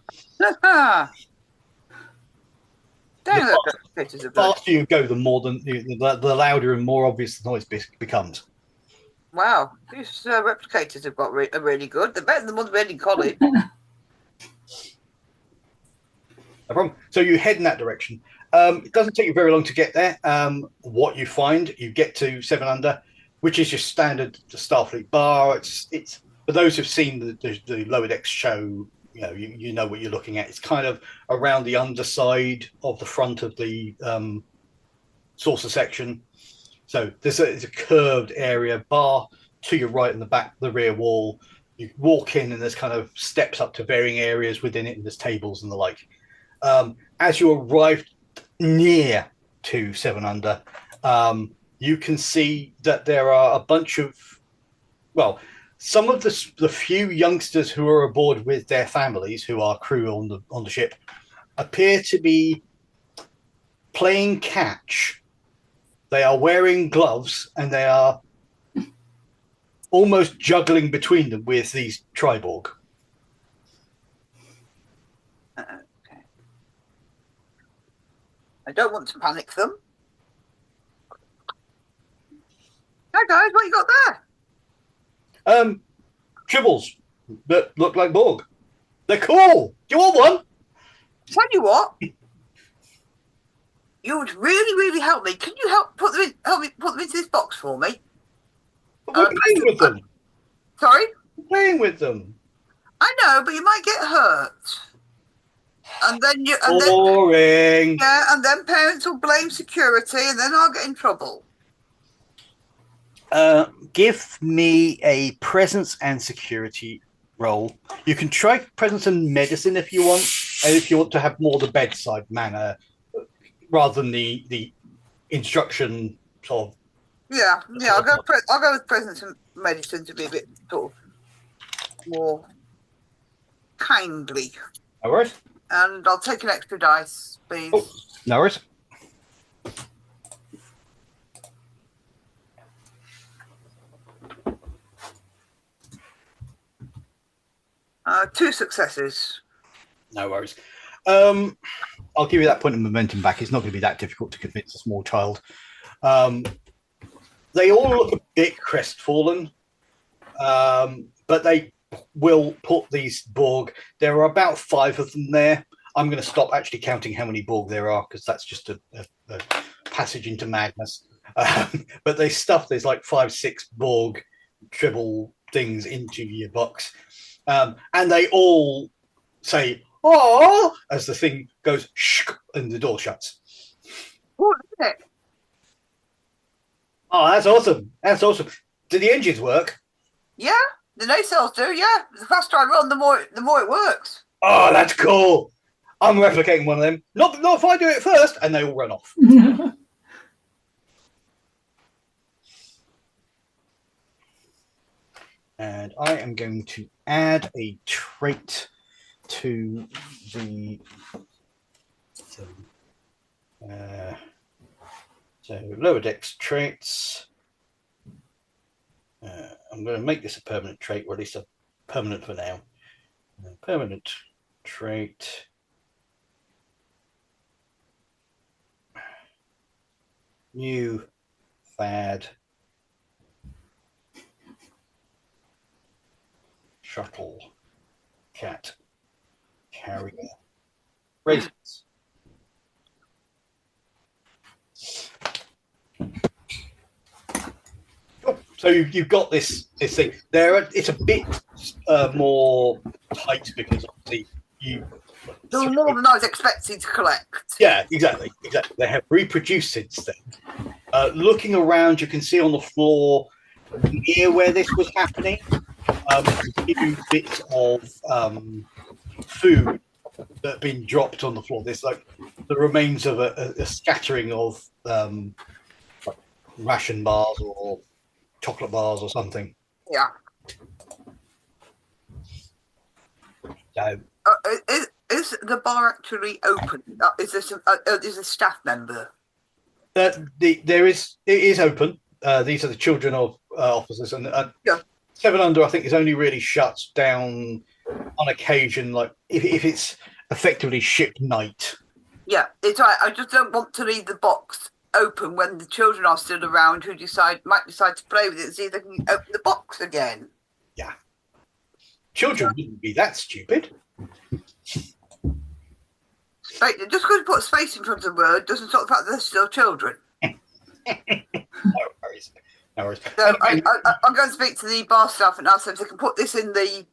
The faster you go, the more the louder and more obvious the noise becomes. Wow, these replicators have got are really good. They're better than the ones we had in college. No problem. So you head in that direction. It doesn't take you very long to get there. What you find, you get to 7 under, which is your standard Starfleet bar. It's for those who've seen the lower decks show. You know what you're looking at. It's kind of around the underside of the front of the saucer section. So it's a curved area, bar to your right in the back, the rear wall. You walk in and there's kind of steps up to varying areas within it, and there's tables and the like. As you arrive near to 7 under, you can see that there are a bunch of, some of the few youngsters who are aboard with their families, who are crew on the ship, appear to be playing catch. They are wearing gloves, and they are almost juggling between them with these Triborg. Okay. I don't want to panic them. Hi guys, what you got there? Tribbles that look like Borg. They're cool. Do you want one? Tell you what, you would really, really help me. Can you help me put them into this box for me? We're playing with them. Sorry? We're playing with them. I know, but you might get hurt. And then Boring. and then parents will blame security, and then I'll get in trouble. Give me a presence and security roll. You can try presence and medicine if you want, and if you want to have more the bedside manner rather than the instruction sort of. Yeah. I'll go with presence and medicine to be a bit sort of more kindly. No worries. And I'll take an extra dice, please. Oh, no worries. Two successes. No worries. I'll give you that point of momentum back. It's not going to be that difficult to convince a small child. They all look a bit crestfallen, but they will put these Borg. There are about 5 of them there. I'm going to stop actually counting how many Borg there are because that's just a passage into madness. But they stuff there's like 5, 6 Borg tribble things into your box, and they all say "oh" as the thing goes shh and the door shuts. Oh, look at it. Oh, that's awesome! That's awesome. Do the engines work? Yeah, the nacelles do. Yeah, the faster I run, the more it works. Oh, that's cool. I'm replicating one of them. Not if I do it first, and they all run off. And I am going to add a trait to the thing. So lower decks traits. I'm going to make this a permanent trait, or at least a permanent for now. Permanent trait. New Thad shuttle cat carrier raisins. So you've got this thing there. It's a bit more tight because obviously There were more than I was expecting to collect. Yeah, exactly. They have reproduced since then. Looking around, you can see on the floor near where this was happening, a few bits of food that have been dropped on the floor. There's like the remains of a scattering of ration bars or chocolate bars or something. Yeah. So, is the bar actually open? Is this a staff member? it is open. These are the children of officers, and Yeah. 7 Under, I think, is only really shut down on occasion, like if it's effectively ship night. Yeah, it's right. I just don't want to leave the box open when the children are still around who might decide to play with it and see if they can open the box again. Yeah. Children wouldn't be that stupid. Just because you put a space in front of the word doesn't stop the fact that they're still children. No worries. So I'm going to speak to the bar staff and ask them if they can put this in the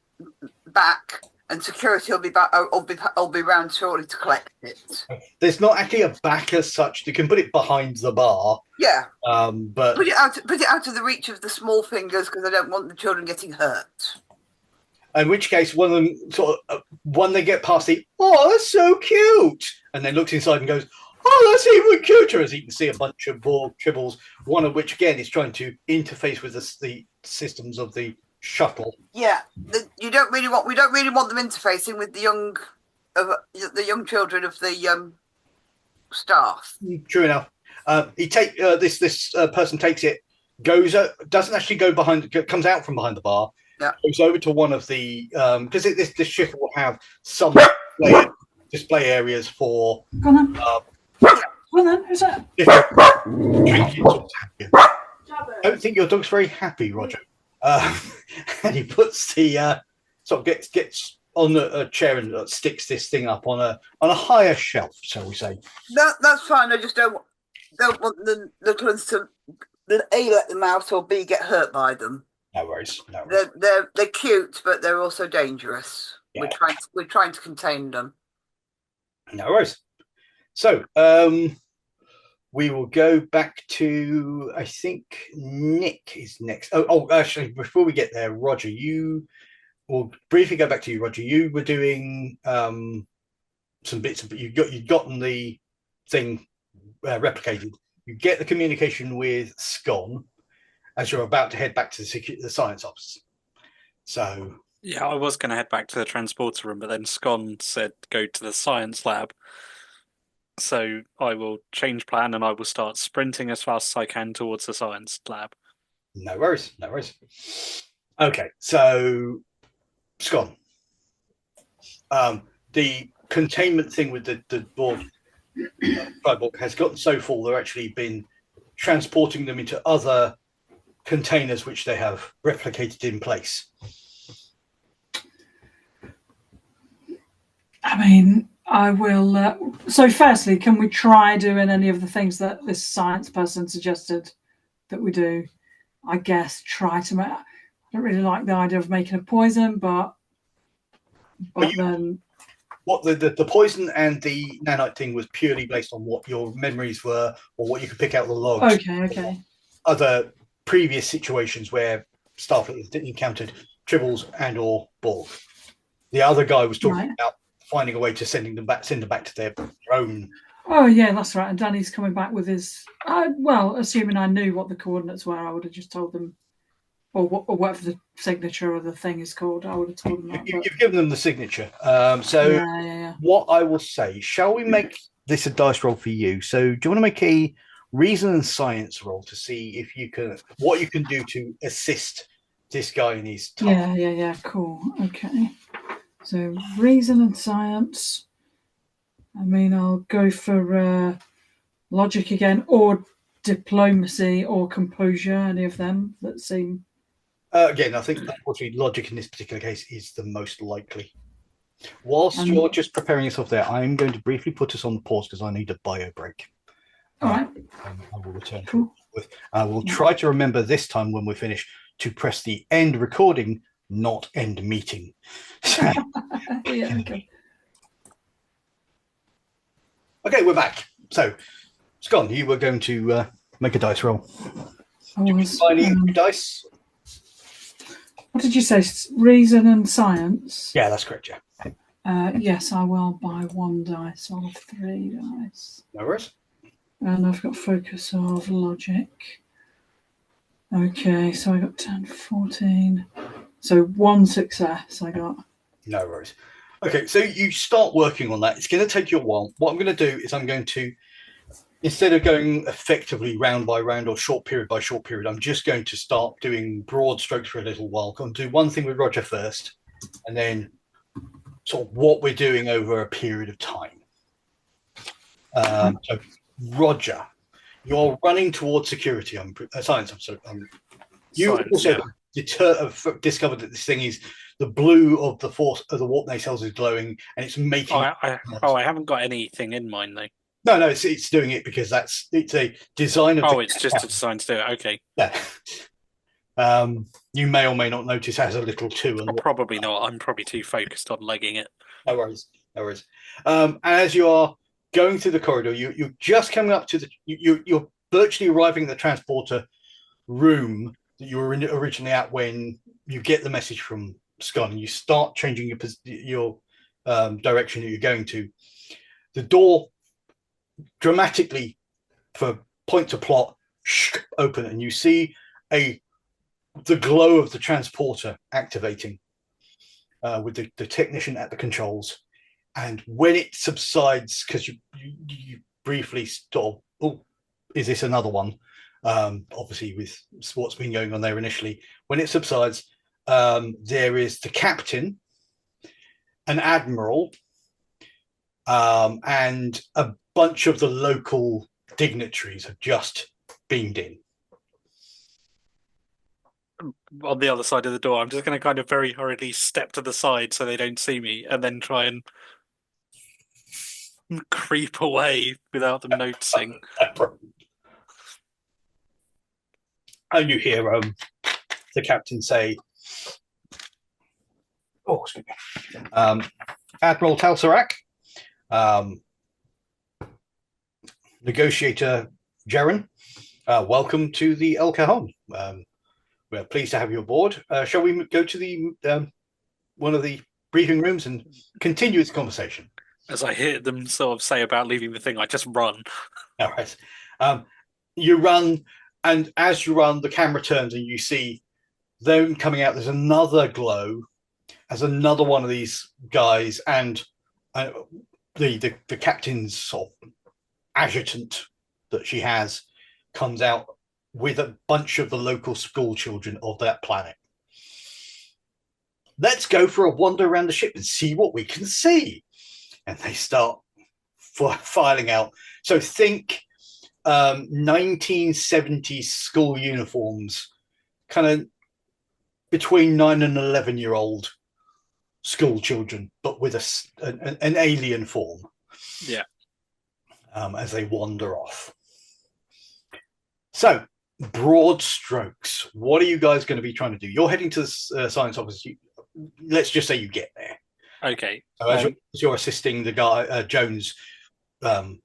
back, and security will be back. I'll be round shortly to collect it. There's not actually a back as such. You can put it behind the bar. Yeah. But put it out of the reach of the small fingers because I don't want the children getting hurt. in which case, one of them when they get past oh, that's so cute, and then looks inside and goes, oh, that's even cuter, as you can see a bunch of Borg tribbles, one of which again is trying to interface with the systems of the shuttle. Yeah, we don't really want them interfacing with the young children of the staff. True enough. This person takes it, doesn't actually go behind, comes out from behind the bar, goes over to one of the because this ship will have some display areas for. Well then, who's that? I don't think your dog's very happy, Roger. And he puts the sort of gets on a chair and sticks this thing up on a higher shelf, shall we say? That's fine. I just don't want the little ones to A, let them out, or B, get hurt by them. No worries. They're cute, but they're also dangerous. Yeah. We're trying to contain them. No worries. So we will go back to, I think Nick is next. Oh, actually, before we get there, Roger, you we'll briefly go back to you, Roger. You were doing some bits, but you'd gotten the thing replicated. You get the communication with Scon as you're about to head back to the science office. So yeah, I was going to head back to the transporter room, but then Scon said go to the science lab. So I will change plan and I will start sprinting as fast as I can towards the science lab. No worries, no worries. Okay, so Scon, the containment thing with the board has gotten so full they're actually been transporting them into other containers which they have replicated in place. I mean, I will. So, firstly, can we try doing any of the things that this science person suggested that we do? I guess try to make. I don't really like the idea of making a poison, but then what the poison and the nanite thing was purely based on what your memories were or what you could pick out of the logs. Okay. Other previous situations where Starfleet encountered tribbles and or Borg. The other guy was talking about finding a way to send them back to their own. Oh yeah, that's right. And Danny's coming back with his. Well, assuming I knew what the coordinates were, I would have just told them, or whatever the signature of the thing is called. I would have told them that. You've given them the signature. Yeah. What I will say, shall we make this a dice roll for you? So do you want to make a reason and science roll to see if you can what you can do to assist this guy in his task? Yeah. Cool. Okay. So reason and science. I mean, I'll go for logic again, or diplomacy, or composure. Any of them that seem. Again, I think unfortunately logic in this particular case is the most likely. Whilst you're just preparing yourself there, I'm going to briefly put us on pause because I need a bio break. All right. I will return. Cool. I will try to remember this time when we're finished to press the end recording, not end meeting. Yeah, okay. Okay, we're back. So, Scon, you were going to make a dice roll. Do you buy any dice? What did you say? Reason and science? Yeah, that's correct, yeah. Yes, I will buy one dice. I'll have 3 dice. No worries. And I've got focus of logic. Okay, so I got 10, 14. So 1 success I got. No worries. Okay, so you start working on that. It's going to take you a while. What I'm going to do is I'm going to, instead of going effectively round by round or short period by short period, I'm just going to start doing broad strokes for a little while. I'm going to do one thing with Roger first, and then sort of what we're doing over a period of time. So, Roger, you're running towards security. Science. I'm sorry. You also discovered that this thing is the blue of the force of the warp nacelles is glowing, and it's making. I haven't got anything in mind though. No, it's doing it because it's a design of. It's just a design to do it. Okay. Yeah. You may or may not notice it has a little 2. And probably not. I'm probably too focused on legging it. No worries. And as you are going through the corridor, you're just coming up to you're virtually arriving at the transporter room that you were originally at when you get the message from Scon, and you start changing your direction that you're going to. The door dramatically, for point to plot, open, and you see the glow of the transporter activating with the technician at the controls. And when it subsides, because you briefly stop, is this another one? Obviously, with what's been going on there initially, when it subsides, there is the captain, an admiral, and a bunch of the local dignitaries have just beamed in. On the other side of the door, I'm just going to kind of very hurriedly step to the side so they don't see me, and then try and creep away without them noticing. And you hear the captain say, excuse me, Admiral Talsarak, Negotiator Jaren, welcome to the El Cajon. We're pleased to have you aboard. Shall we go to the one of the briefing rooms and continue its conversation. As I hear them sort of say about leaving the thing, I just run. All right. You run, and as you run, the camera turns and you see them coming out. There's another glow as another one of these guys, and the captain's sort of adjutant that she has comes out with a bunch of the local school children of that planet. Let's go for a wander around the ship and see what we can see. And they start filing out. So think 1970s school uniforms, kind of between 9 and 11-year-old school children, but with an alien form. Yeah. As they wander off. So, broad strokes. What are you guys going to be trying to do? You're heading to the science office. Let's just say you get there. Okay. So as you're assisting the guy, Jones, but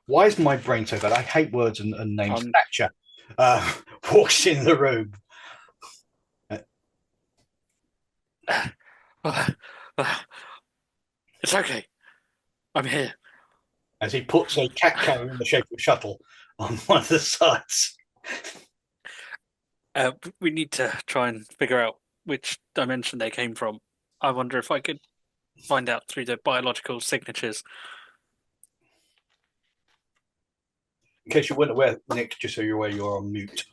why is my brain so bad? I hate words and names. Thatcher walks in the room. It's okay. I'm here. As he puts a cat carrier in the shape of a shuttle on one of the sides. We need to try and figure out which dimension they came from. I wonder if I could find out through the biological signatures. In case you weren't aware, Nick, just so you're aware, you're on mute.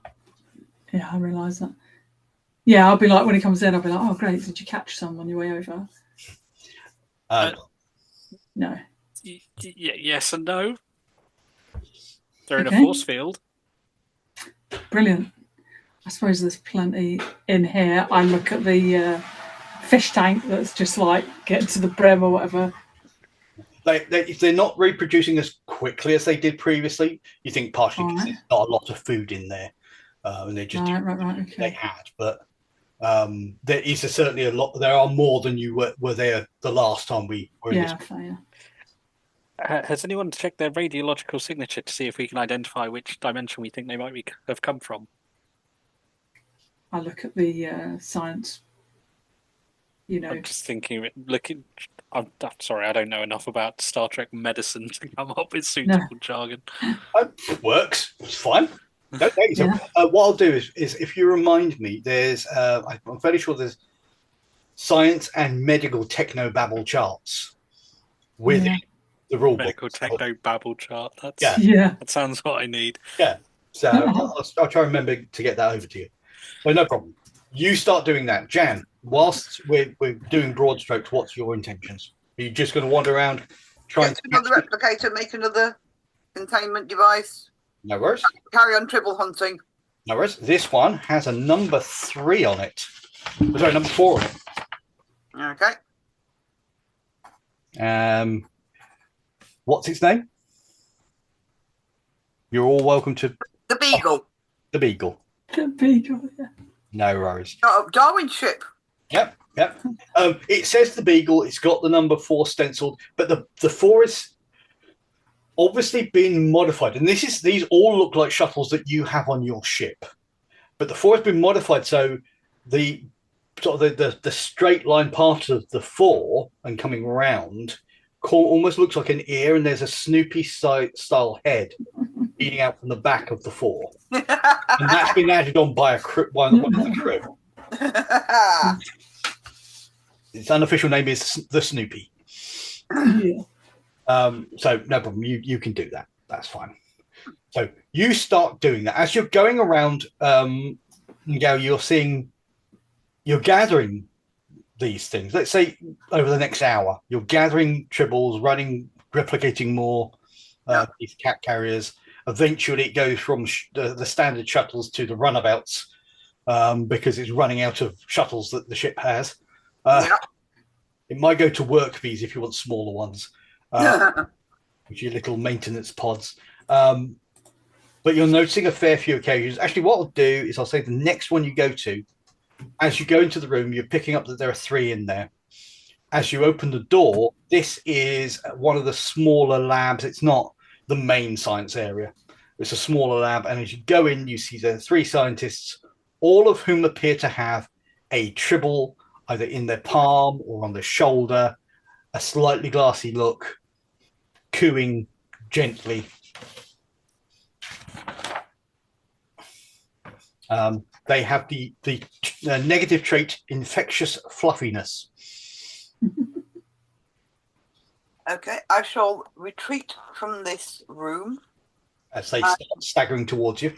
Yeah, I realise that. Yeah, I'll be like, when he comes in, I'll be like, oh, great, did you catch some on your way over? No. Yes and no. They're in Okay. a force field. Brilliant. I suppose there's plenty in here. I look at the fish tank that's just like getting to the brim or whatever. If they're not reproducing as quickly as they did previously, you think partially because there's not a lot of food in there, and they just right, okay. they had. But there is certainly a lot. There are more than you were there the last time we were in this. Fair. Has anyone checked their radiological signature to see if we can identify which dimension we think they might have come from? I look at the science. I'm just thinking, I'm sorry, I don't know enough about Star Trek medicine to come up with suitable jargon. It works. It's fine. Okay. So what I'll do is if you remind me, there's I'm fairly sure there's science and medical technobabble charts within the rule book. Medical technobabble chart. That sounds what I need. Yeah. So I'll try and remember to get that over to you. So no problem. You start doing that, Jan. Whilst we're doing broad strokes, what's your intentions? Are you just going to wander around, Get another replicator, make another containment device? No worries. Carry on tribble hunting. No worries. This one has a number 3 on it. Sorry, number 4 on it. Okay. What's its name? You're all welcome to the Beagle. The Beagle. The Beagle. Yeah. No worries. Darwin ship. Yep. It says the Beagle. It's got the number 4 stenciled, but the 4 is obviously been modified. And these all look like shuttles that you have on your ship, but the 4 has been modified so the straight line part of the 4 and coming around almost looks like an ear, and there's a Snoopy style head eating out from the back of the 4, and that's been added on by one of the crew. Its unofficial name is the Snoopy. Yeah. So no problem. You can do that. That's fine. So you start doing that as you're going around. You're gathering these things. Let's say over the next hour, you're gathering tribbles, replicating more these cat carriers. Eventually, it goes from the standard shuttles to the runabouts because it's running out of shuttles that the ship has. It might go to work bees if you want smaller ones, which are little maintenance pods. But you're noticing a fair few occasions. Actually, what I'll do is I'll say the next one you go to, as you go into the room, you're picking up that there are 3 in there. As you open the door, this is one of the smaller labs. It's not the main science area. It's a smaller lab. And as you go in, you see there are 3 scientists all of whom appear to have a tribble either in their palm or on their shoulder, a slightly glassy look, cooing gently. They have the negative trait infectious fluffiness. Okay, I shall retreat from this room. As they start staggering towards you.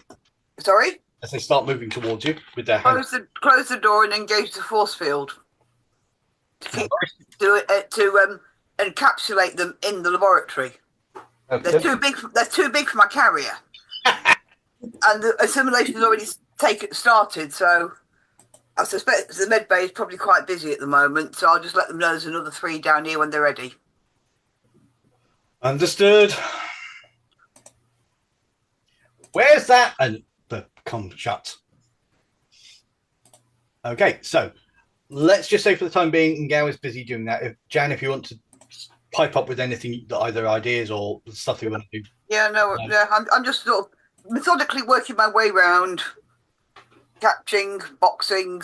Sorry? As they start moving towards you with their hands. Close the door and engage the force field. To encapsulate them in the laboratory. Okay. They're too big for my carrier. And the assimilation has already started, so I suspect the med bay is probably quite busy at the moment, so I'll just let them know there's another 3 down here when they're ready. Understood. Where's that? And the comm shuts. Okay, so let's just say for the time being, Ngao is busy doing that. Jan, if you want to pipe up with anything, either ideas or stuff you want to do. Yeah, no, I'm just sort of methodically working my way around, catching, boxing,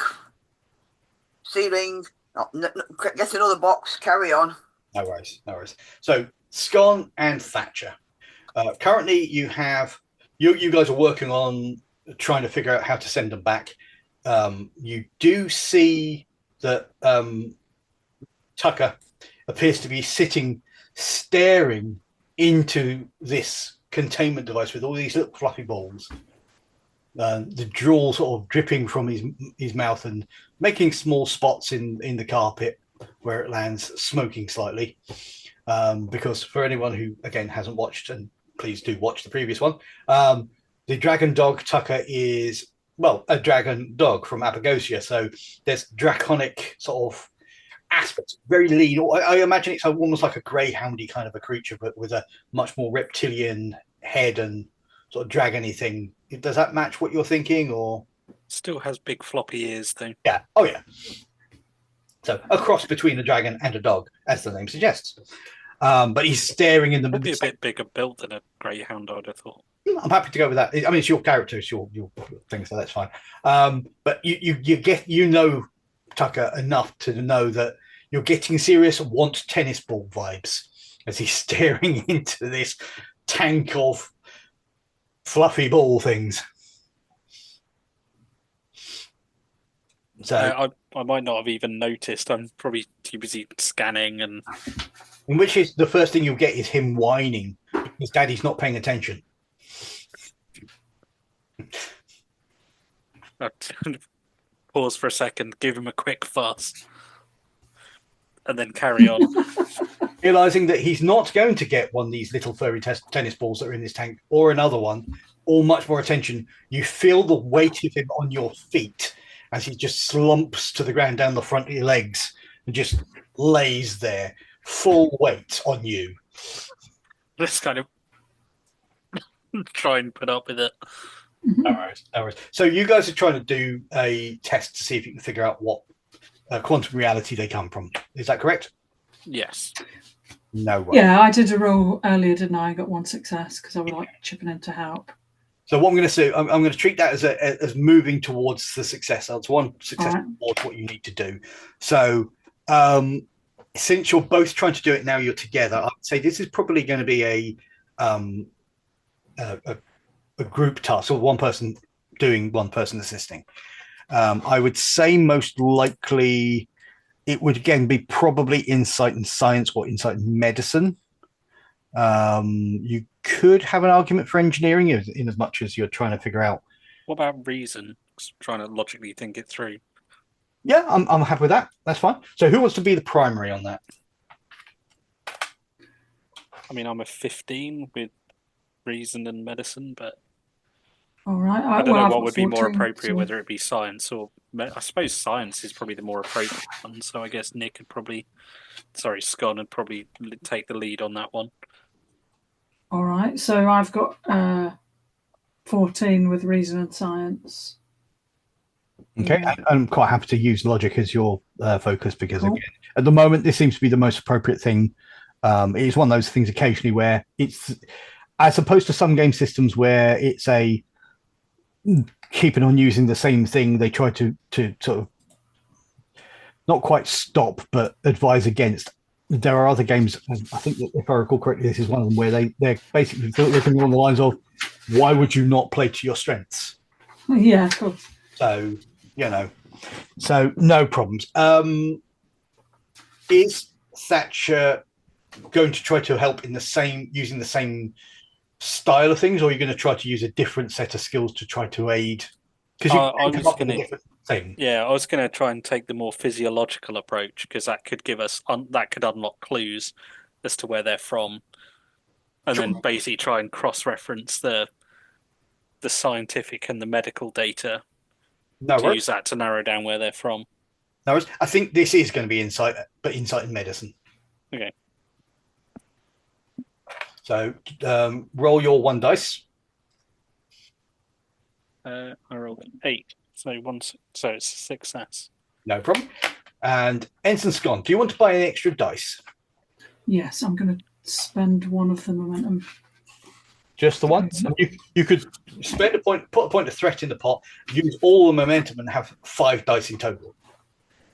sealing, get another box, carry on. No worries, no worries. So, Scon and Thatcher. Currently, you have you guys are working on trying to figure out how to send them back. You do see that Tucker appears to be sitting, staring into this containment device with all these little fluffy balls. The drool sort of dripping from his mouth and making small spots in the carpet where it lands, smoking slightly. Because for anyone who, again, hasn't watched, and please do watch the previous one, the dragon dog Tucker is, well, a dragon dog from Apogosia. So there's draconic sort of aspects, very lean. I imagine it's almost like a greyhoundy kind of a creature, but with a much more reptilian head and sort of dragony thing. Does that match what you're thinking, or? Still has big floppy ears, though. Yeah. Oh, yeah. So a cross between a dragon and a dog, as the name suggests. But he's staring in the middle. Probably a bit bigger built than a greyhound, I'd have thought. I'm happy to go with that. I mean, it's your character, it's your thing, so that's fine. But you know Tucker enough to know that you're getting serious want tennis ball vibes as he's staring into this tank of fluffy ball things. So I might not have even noticed. I'm probably too busy scanning, and in which case the first thing you'll get is him whining because Daddy's not paying attention. Pause for a second, give him a quick fuss, and then carry on. Realizing that he's not going to get one of these little furry tennis balls that are in this tank or another one, or much more attention, you feel the weight of him on your feet as he just slumps to the ground down the front of your legs and just lays there, full weight on you. Just kind of try and put up with it. No worries. So you guys are trying to do a test to see if you can figure out what quantum reality they come from. Is that correct? Yes. No way. Yeah, I did a roll earlier, didn't I? I got 1 success because I was like chipping in to help. So what I'm going to do, I'm going to treat that as moving towards the success. So it's one success towards what you need to do. So since you're both trying to do it now, you're together. I'd say this is probably going to be a group task, or one person doing, one person assisting. I would say most likely it would again be probably insight and science or insight and medicine. You could have an argument for engineering in as much as you're trying to figure out. What about reason? Trying to logically think it through. Yeah, I'm happy with that. That's fine. So who wants to be the primary on that? I mean, I'm a 15 with reason and medicine, but All right. I don't know what would be more 14, appropriate, so- whether it be science or I suppose science is probably the more appropriate one. So I guess Nick could probably, Scott would probably take the lead on that one. All right. So I've got 14 with reason and science. Okay, Yeah. I'm quite happy to use logic as your focus because Cool. again, at the moment, this seems to be the most appropriate thing. It is one of those things occasionally where it's, as opposed to some game systems where it's a keeping on using the same thing. They try to sort of not quite stop, but advise against. There are other games, and I think that if I recall correctly, this is one of them where they're basically looking along the lines of, why would you not play to your strengths? Yeah, of course. So, so no problems. Is Thatcher going to try to help in using the same style of things, or are you going to try to use a different set of skills to try to aid? Because I was going to, thing. yeah, I was going to try and take the more physiological approach, because that could give us that could unlock clues as to where they're from, and then basically try and cross-reference the scientific and the medical data to use that to narrow down where they're from. No, I think this is going to be insight, but insight in medicine. Okay. So roll your 1 dice. I rolled an 8, so it's a success. No problem. And Ensign Scone, do you want to buy an extra dice? Yes, I'm going to spend one of the momentum. Just the one? So you could spend put a point of threat in the pot, use all the momentum, and have 5 dice in total.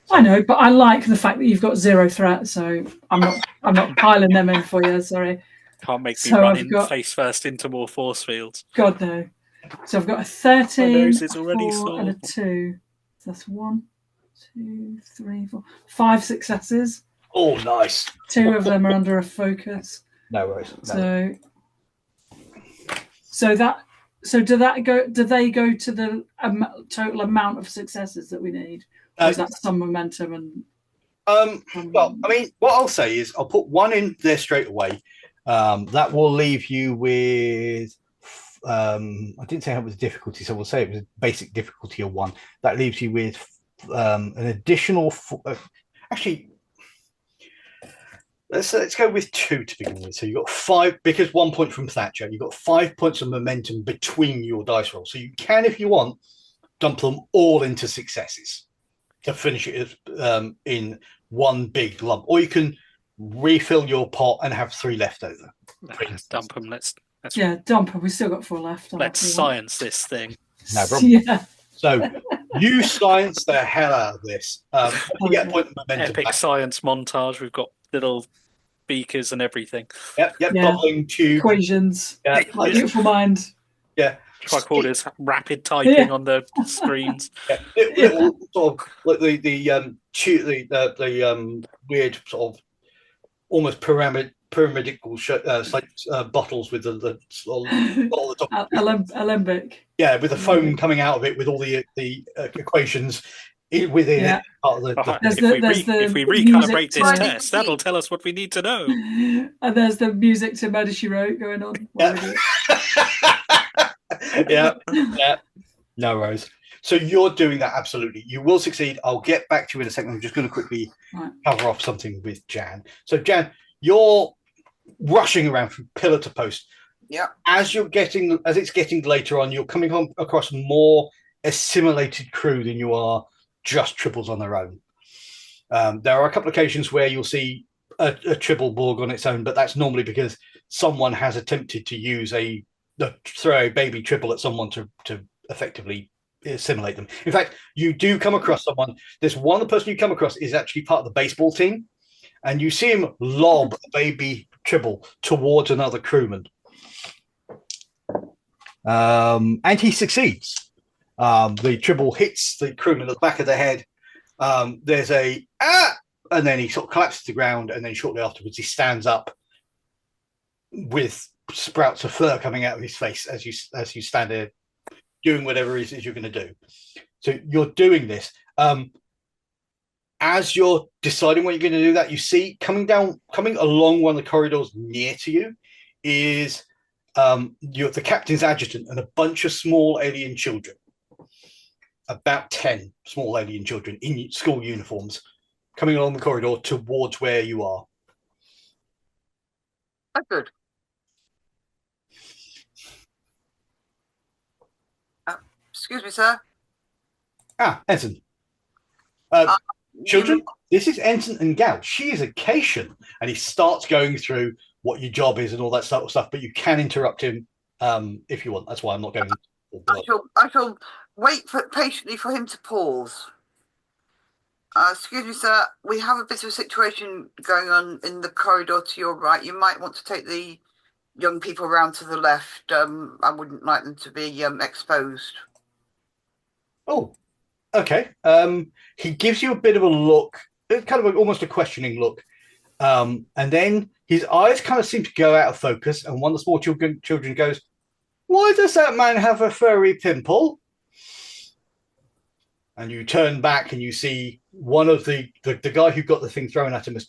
So, I know, but I like the fact that you've got 0 threat, so I'm not piling them in for you. Sorry. Can't make me run in face first into more force fields. God no. So I've got a 13, my nose is already 4, sore. and a 2. So that's 1, 2, 3, 4, 5 successes. Oh, nice. 2 of them are under a focus. No worries. No. So do they go to the total amount of successes that we need? Or is that some momentum and? Well, I mean, what I'll say is I'll put 1 in there straight away. That will leave you with. I didn't say how it was difficulty, so we'll say it was a basic difficulty of 1. That leaves you with an additional. Actually, let's go with 2 to begin with. So you've got 5 because 1 point from Thatcher. You've got 5 points of momentum between your dice rolls. So you can, if you want, dump them all into successes to finish it in one big lump, or you can refill your pot and have 3 left over. Let's dump them. Let's dump them. We've still got 4 left. Let's science this thing. No problem. Yeah. So you science the hell out of this. You get a point of momentum. Epic science montage. We've got little beakers and everything. Yep. Yeah. Bubbling tube. Equations. Yeah. Like Beautiful Mind. Yeah. Tricorders, rapid typing on the screens. Yeah. Little sort of like the weird sort of almost pyramidical bottles with the top. Alembic. Yeah, with the foam coming out of it with all the equations within it. Part of if we recalibrate this test, that'll tell us what we need to know. And there's the music to Murder, She Wrote going on. Yeah. No worries. So you're doing that, absolutely. You will succeed. I'll get back to you in a second. I'm just going to quickly cover off something with Jan. So Jan, you're rushing around from pillar to post. Yeah. As it's getting later on, you're coming across more assimilated crew than you are just tribbles on their own. There are a couple of occasions where you'll see a tribble Borg on its own, but that's normally because someone has attempted to throw a baby tribble at someone to effectively assimilate them. In fact, you do come across someone. There's one person you come across is actually part of the baseball team, and you see him lob a baby tribble towards another crewman. And he succeeds. The tribble hits the crewman at the back of the head. There's a and then he sort of collapses to the ground, and then shortly afterwards he stands up with sprouts of fur coming out of his face as you stand there doing whatever it is you're going to do. So you're doing this. As you're deciding what you're going to do, that you see coming along one of the corridors near to you is the captain's adjutant and a bunch of small alien children, about 10 small alien children in school uniforms, coming along the corridor towards where you are. Oh, good. Excuse me, sir. Ensign. Children, this is Ensign and Gal. She is a Cation, and he starts going through what your job is and all that sort of stuff, but you can interrupt him if you want. That's why I'm not going or blood. I shall wait patiently for him to pause. Excuse me, sir. We have a bit of a situation going on in the corridor to your right. You might want to take the young people around to the left. I wouldn't like them to be exposed. Oh, okay. He gives you a bit of a look, kind of almost a questioning look. And then his eyes kind of seem to go out of focus, and one of the small children goes, "Why does that man have a furry pimple?" And you turn back and you see one of the guy who got the thing thrown at him is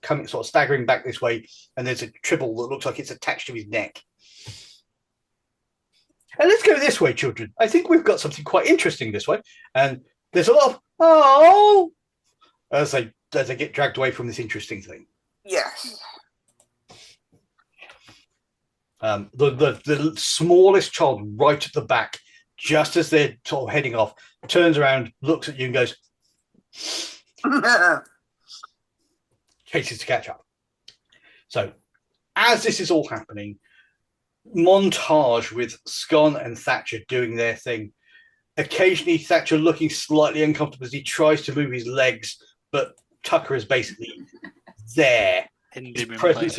coming, sort of staggering back this way, and there's a tribble that looks like it's attached to his neck. And let's go this way, children. I think we've got something quite interesting this way. And there's a lot of "oh" as they get dragged away from this interesting thing. Yes. The smallest child right at the back, just as they're sort of heading off, turns around, looks at you and goes, chases to catch up. So as this is all happening, montage with Scone and Thatcher doing their thing. Occasionally Thatcher looking slightly uncomfortable as he tries to move his legs, but Tucker is basically there. His presence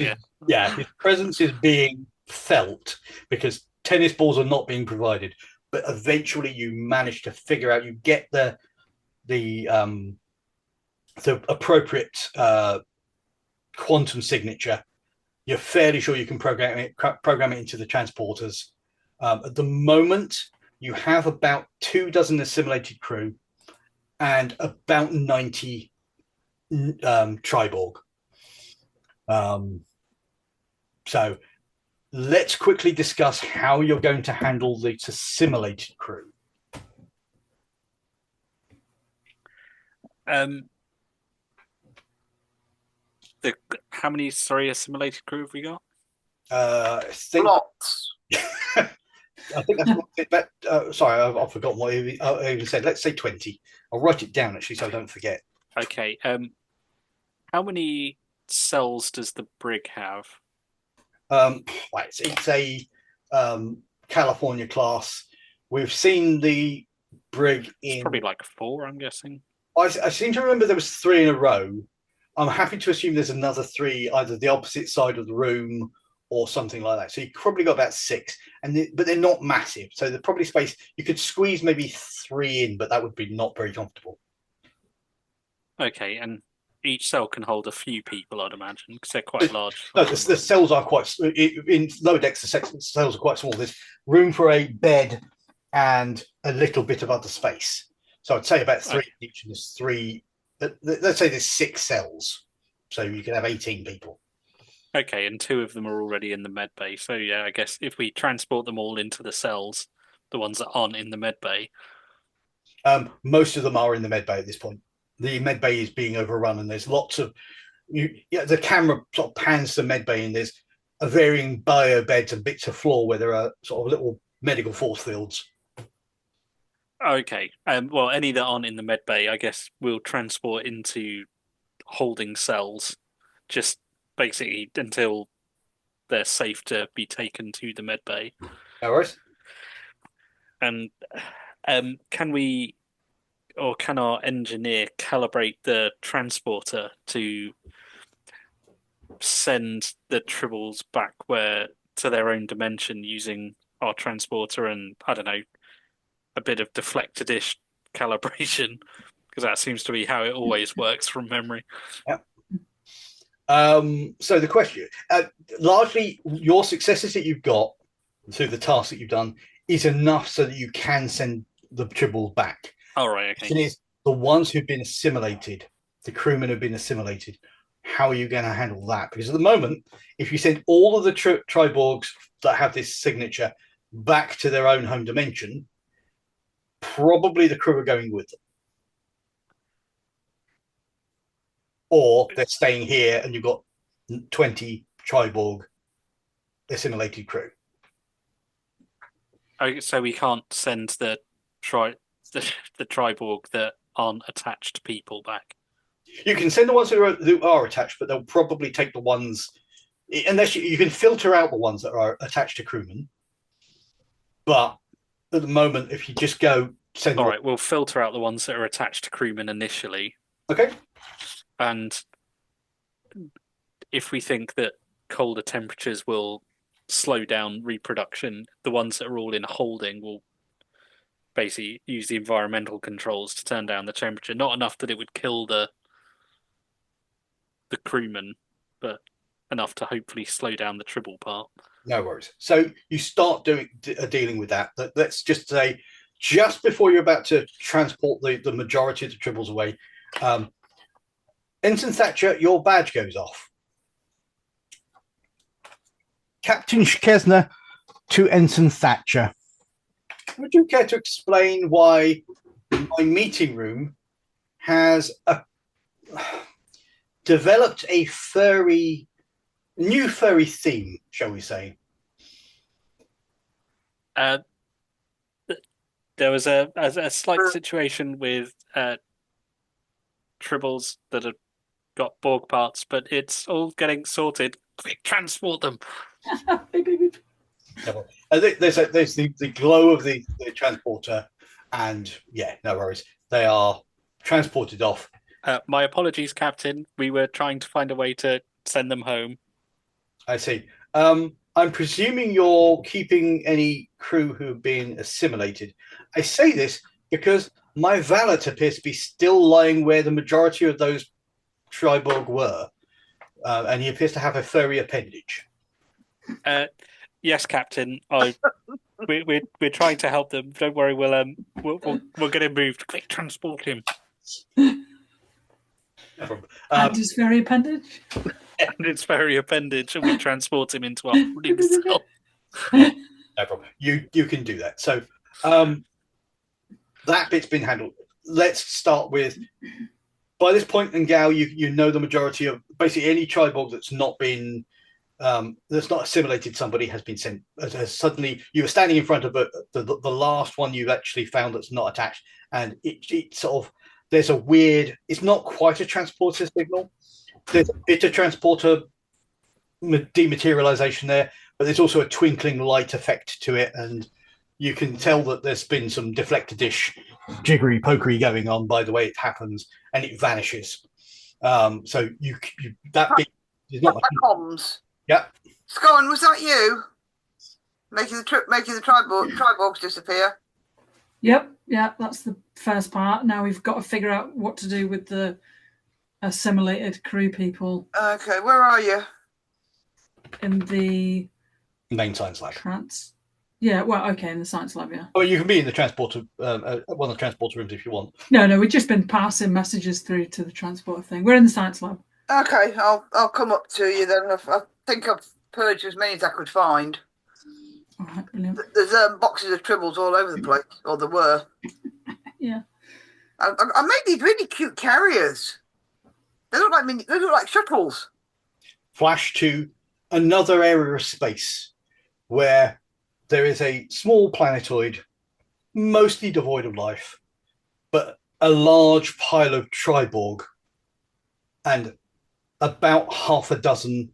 is being felt because tennis balls are not being provided, but eventually you manage to figure out, you get the appropriate quantum signature. You're fairly sure you can program it into the transporters. At the moment, you have about 24 assimilated crew and about 90 Triborg. So let's quickly discuss how you're going to handle the assimilated crew. How many assimilated crew have we got? I think Lots. I think that's sorry, I've forgotten what I even said. Let's say 20. I'll write it down actually so I don't forget. Okay. How many cells does the brig have? It's a California class. We've seen the brig in. It's probably like 4, I'm guessing. I seem to remember there was 3 in a row. I'm happy to assume there's another 3 either the opposite side of the room or something like that. So you probably got about 6, but they're not massive. So they're probably space. You could squeeze maybe 3 in, but that would be not very comfortable. Okay, and each cell can hold a few people, I'd imagine, because they're quite large. No, the cells are quite in lower decks. The cells are quite small. There's room for a bed and a little bit of other space. So I'd say about 3 each, and there's 3. Let's say there's 6 cells, so you can have 18 people. Okay, and 2 of them are already in the med bay. So yeah, I guess if we transport them all into the cells, the ones that aren't in the med bay. Most of them are in the med bay at this point. The med bay is being overrun, and there's lots of. The camera sort of pans the med bay, and there's a varying bio beds and bits of floor where there are sort of little medical force fields. Okay. Well, any that aren't in the med bay, I guess we'll transport into holding cells, just basically until they're safe to be taken to the med bay. No worries. And can we, or can our engineer calibrate the transporter to send the tribbles back to their own dimension using our transporter and, I don't know, a bit of deflected-ish calibration, because that seems to be how it always works from memory. Yeah. So the question, largely your successes that you've got through the tasks that you've done is enough so that you can send the tribbles back. All right, okay. The question is, the ones who've been assimilated, the crewmen who've been assimilated, how are you going to handle that? Because at the moment, if you send all of the Triborgs that have this signature back to their own home dimension, probably the crew are going with them. Or they're staying here and you've got 20 Triborg assimilated crew. So we can't send the Triborg that aren't attached people back. You can send the ones who are attached, but they'll probably take the ones, unless you can filter out the ones that are attached to crewmen. But at the moment, if you just go send. All right, we'll filter out the ones that are attached to crewmen initially, Okay. and if we think that colder temperatures will slow down reproduction, the ones that are all in holding will basically use the environmental controls to turn down the temperature. Not enough that it would kill the crewmen, but enough to hopefully slow down the tribble part. No worries. So you start dealing with that. Let's just say, just before you're about to transport the majority of the tribbles away, Ensign Thatcher, your badge goes off. Captain Schkesner to Ensign Thatcher. Would you care to explain why my meeting room has developed a new furry theme, shall we say? There was a slight situation with tribbles that have got Borg parts, but it's all getting sorted. Quick, transport them. There's the glow of the transporter, and yeah, no worries. They are transported off. My apologies, Captain. We were trying to find a way to send them home. I see. I'm presuming you're keeping any crew who have been assimilated. I say this because my valet appears to be still lying where the majority of those Triborg were, and he appears to have a furry appendage. Yes, Captain. We're trying to help them. Don't worry. We'll get him moved. Quick, transport him. No problem. And his furry appendage. And its furry appendage, and we transport him into our holding cell. No problem. You can do that. So that bit's been handled. Let's start with. By this point in Gao, you know the majority of basically any Triborg that's not been that's not assimilated somebody has been sent. Suddenly, you were standing in front of the last one you've actually found that's not attached, and it sort of there's a weird. It's not quite a transporter signal. There's a bit of transporter dematerialization there, but there's also a twinkling light effect to it, and you can tell that there's been some deflector-dish jiggery pokery going on by the way it happens, and it vanishes. So you that bit is not much. Comms. Yeah. Scone, was that you making the Triborgs disappear? Yep, yeah, that's the first part. Now we've got to figure out what to do with the assimilated crew people. Okay, where are you? In the main science lab. Yeah, well, okay, in the science lab, yeah. Oh, you can be in the transporter, one of the transporter rooms if you want. No, we've just been passing messages through to the transporter thing. We're in the science lab. Okay, I'll come up to you then. I think I've purged as many as I could find. All right, brilliant. There's boxes of tribbles all over the place, or there were. Yeah. I made these really cute carriers. They look like shuttles. Flash to another area of space where there is a small planetoid, mostly devoid of life, but a large pile of Triborg and about half a dozen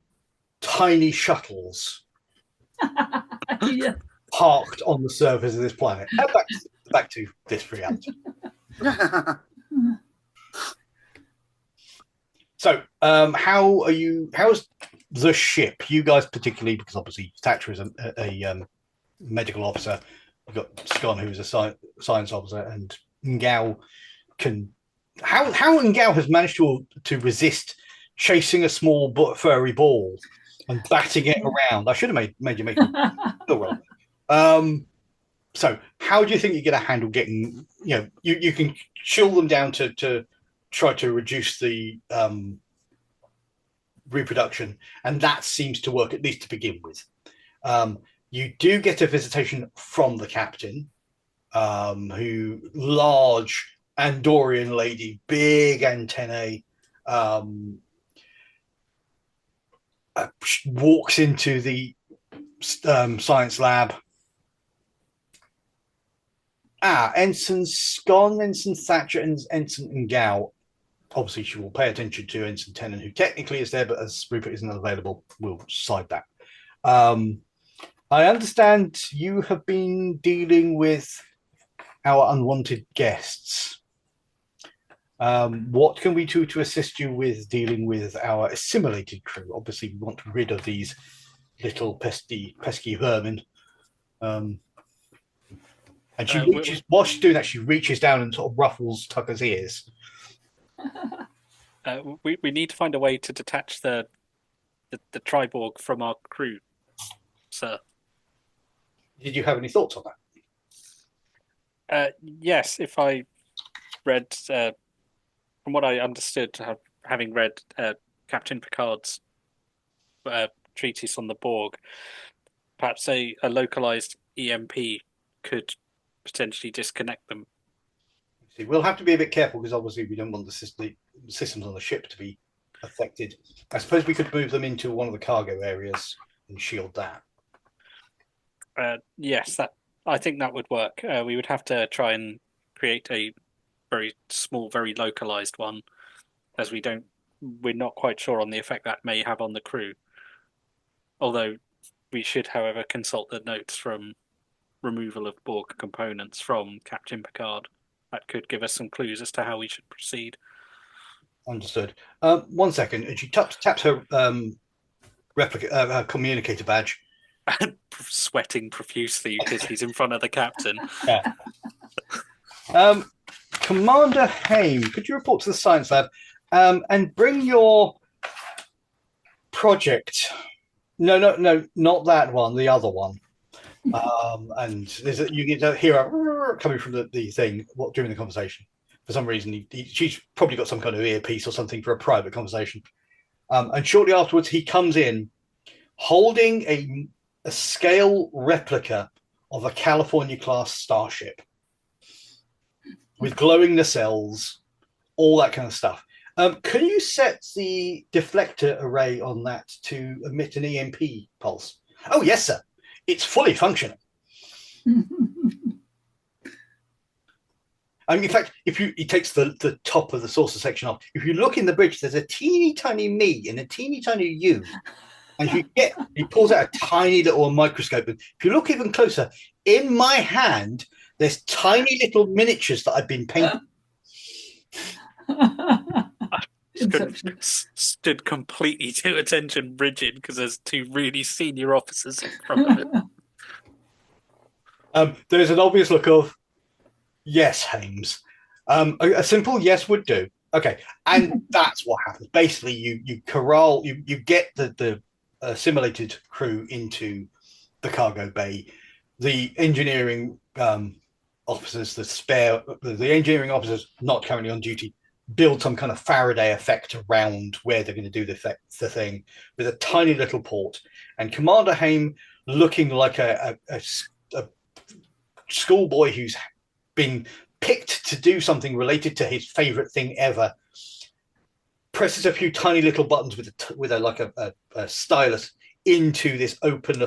tiny shuttles Yeah. parked on the surface of this planet. Back to this reality. So, how's the ship? You guys particularly, because obviously Thatcher is a medical officer. You've got Scon, who's a science officer, and Ngao can. How Ngao has managed to resist chasing a small furry ball and batting it around. I should have made you make it. Oh well. So how do you think you're going to handle getting? You can chill them down to try to reduce the reproduction, and that seems to work, at least to begin with. You do get a visitation from the captain, who large Andorian lady, big antennae, walks into the science lab. Ensign Scon, Ensign Thatcher, and Ensign Ngao. Obviously, she will pay attention to Ensign Tennant, who technically is there, but as Rupert isn't available, we'll decide that. I understand you have been dealing with our unwanted guests. What can we do to assist you with dealing with our assimilated crew? Obviously, we want rid of these little pesky vermin. And she reaches, while she's doing that, she reaches down and sort of ruffles Tucker's ears. We need to find a way to detach the Triborg from our crew, sir. Did you have any thoughts on that? Yes, if I read, from what I understood, having read Captain Picard's treatise on the Borg, perhaps a localized EMP could potentially disconnect them. See, we'll have to be a bit careful because obviously we don't want the systems on the ship to be affected. I suppose we could move them into one of the cargo areas and shield that. Yes, I think that would work. We would have to try and create a very small, very localized one, as we're not quite sure on the effect that may have on the crew. Although we should, however, consult the notes from removal of Borg components from Captain Picard. That could give us some clues as to how we should proceed. Understood. 1 second, and she taps her her communicator badge. Sweating profusely because he's in front of the captain. Yeah. Commander Haim, could you report to the science lab and bring your project? No, not that one. The other one. And you get to hear a coming from the thing during the conversation. For some reason, she's probably got some kind of earpiece or something for a private conversation. And shortly afterwards, he comes in holding a scale replica of a California-class starship with glowing nacelles, all that kind of stuff. Can you set the deflector array on that to emit an EMP pulse? Oh, yes, sir. It's fully functional. In fact, he takes the top of the saucer section off. If you look in the bridge, there's a teeny tiny me and a teeny tiny you. And he pulls out a tiny little microscope. And if you look even closer, in my hand, there's tiny little miniatures that I've been painting. Stood completely to attention rigid because there's two really senior officers in front of it. There's an obvious look of, yes, Hames. A simple yes would do. Okay, and that's what happens. Basically, you corral, you get the assimilated crew into the cargo bay. The engineering officers, the engineering officers not currently on duty, build some kind of Faraday effect around where they're going to do the thing with a tiny little port. And Commander Haim, looking like a schoolboy who's been picked to do something related to his favorite thing ever, presses a few tiny little buttons with a stylus into this open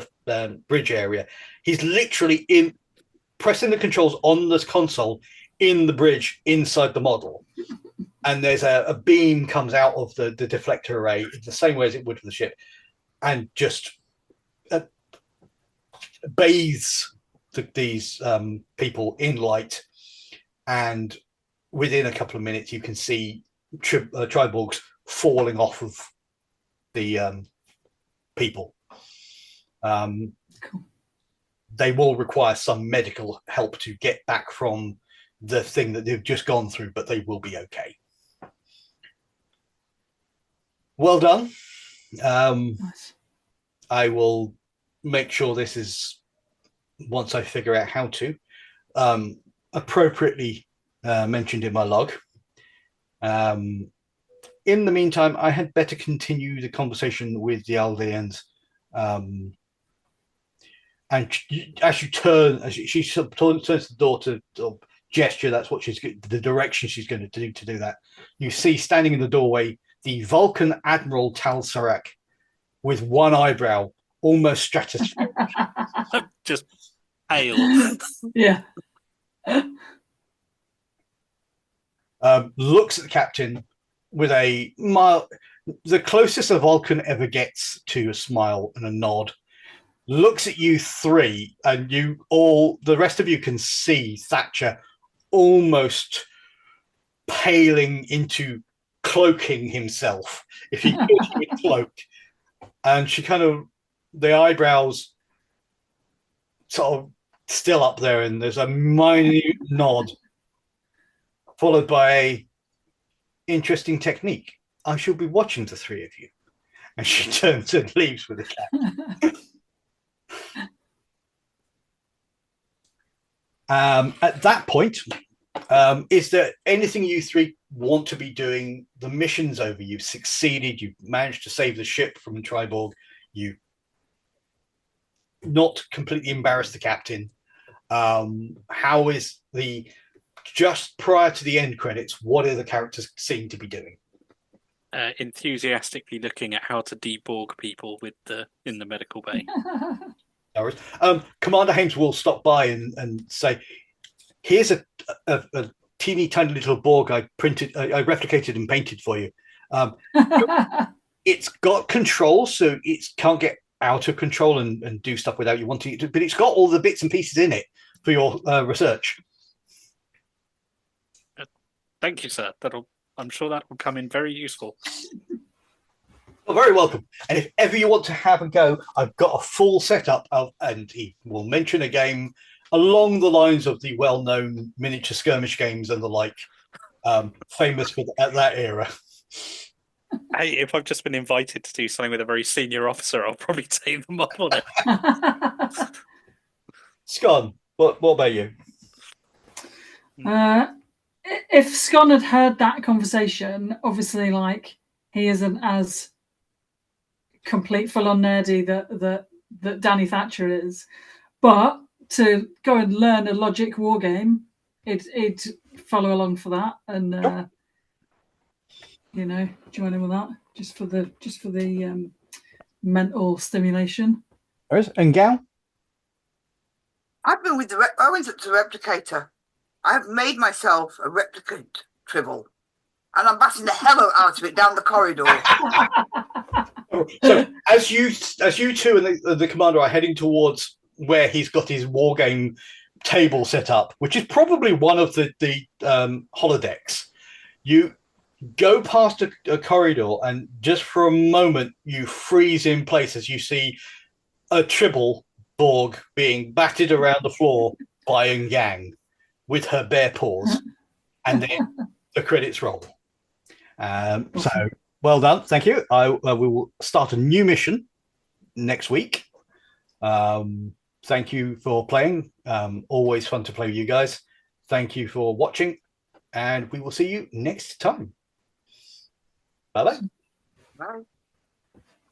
bridge area. He's literally pressing the controls on this console in the bridge inside the model. And there's a beam comes out of the deflector array in the same way as it would for the ship, and just bathes these people in light. And within a couple of minutes, you can see Triborgs falling off of the people. Cool. They will require some medical help to get back from the thing that they've just gone through, but they will be okay. Well done. Nice. I will make sure this is, once I figure out how to, appropriately mentioned in my log. In the meantime, I had better continue the conversation with the Aldeans. And as she turns to the door to gesture, that's what the direction she's going to do that. You see standing in the doorway the Vulcan Admiral Tal Sarak with one eyebrow almost stratospheric. Just pale. Yeah. Looks at the captain with a mild, the closest a Vulcan ever gets to a smile and a nod, looks at you three, and the rest of you can see Thatcher almost paling into cloaking himself. If he could, he would cloak. And she the eyebrows sort of still up there, and there's a minute nod, followed by a interesting technique. I shall be watching the three of you. And she turns and leaves with the cat. At that point, is there anything you three want to be doing? The mission's over. You've succeeded. You've managed to save the ship from Triborg. You've not completely embarrassed the captain. How is just prior to the end credits, what are the characters seen to be doing? Enthusiastically looking at how to deborg people in the medical bay. Commander Hames will stop by and say, here's a teeny tiny little Borg I replicated and painted for you. It's got controls, so it can't get out of control and do stuff without you wanting it to, but it's got all the bits and pieces in it for your research. Thank you, sir. I'm sure that will come in very useful. Well, very welcome. And if ever you want to have a go, I've got a full setup and he will mention a game along the lines of the well-known miniature skirmish games and the like, famous at that era. Hey, if I've just been invited to do something with a very senior officer, I'll probably take them up on it. Scon, what about you? If Scon had heard that conversation, obviously, he isn't as complete full-on nerdy that Danny Thatcher is, but to go and learn a logic war game, it'd follow along for that, and join in with that just for the mental stimulation. And Gal, I've been with I went up to the Replicator. I've made myself a replicant Tribble, and I'm batting the hell out of it down the corridor. So as you two and the commander are heading towards where he's got his war game table set up, which is probably one of the holodecks, you go past a corridor, and just for a moment you freeze in place as you see a Tribble Borg being batted around the floor by Yang with her bare paws, and then the credits roll. So well done, thank you. We will start a new mission next week. Thank you for playing. Always fun to play with you guys. Thank you for watching, and we will see you next time. Bye-bye. Bye.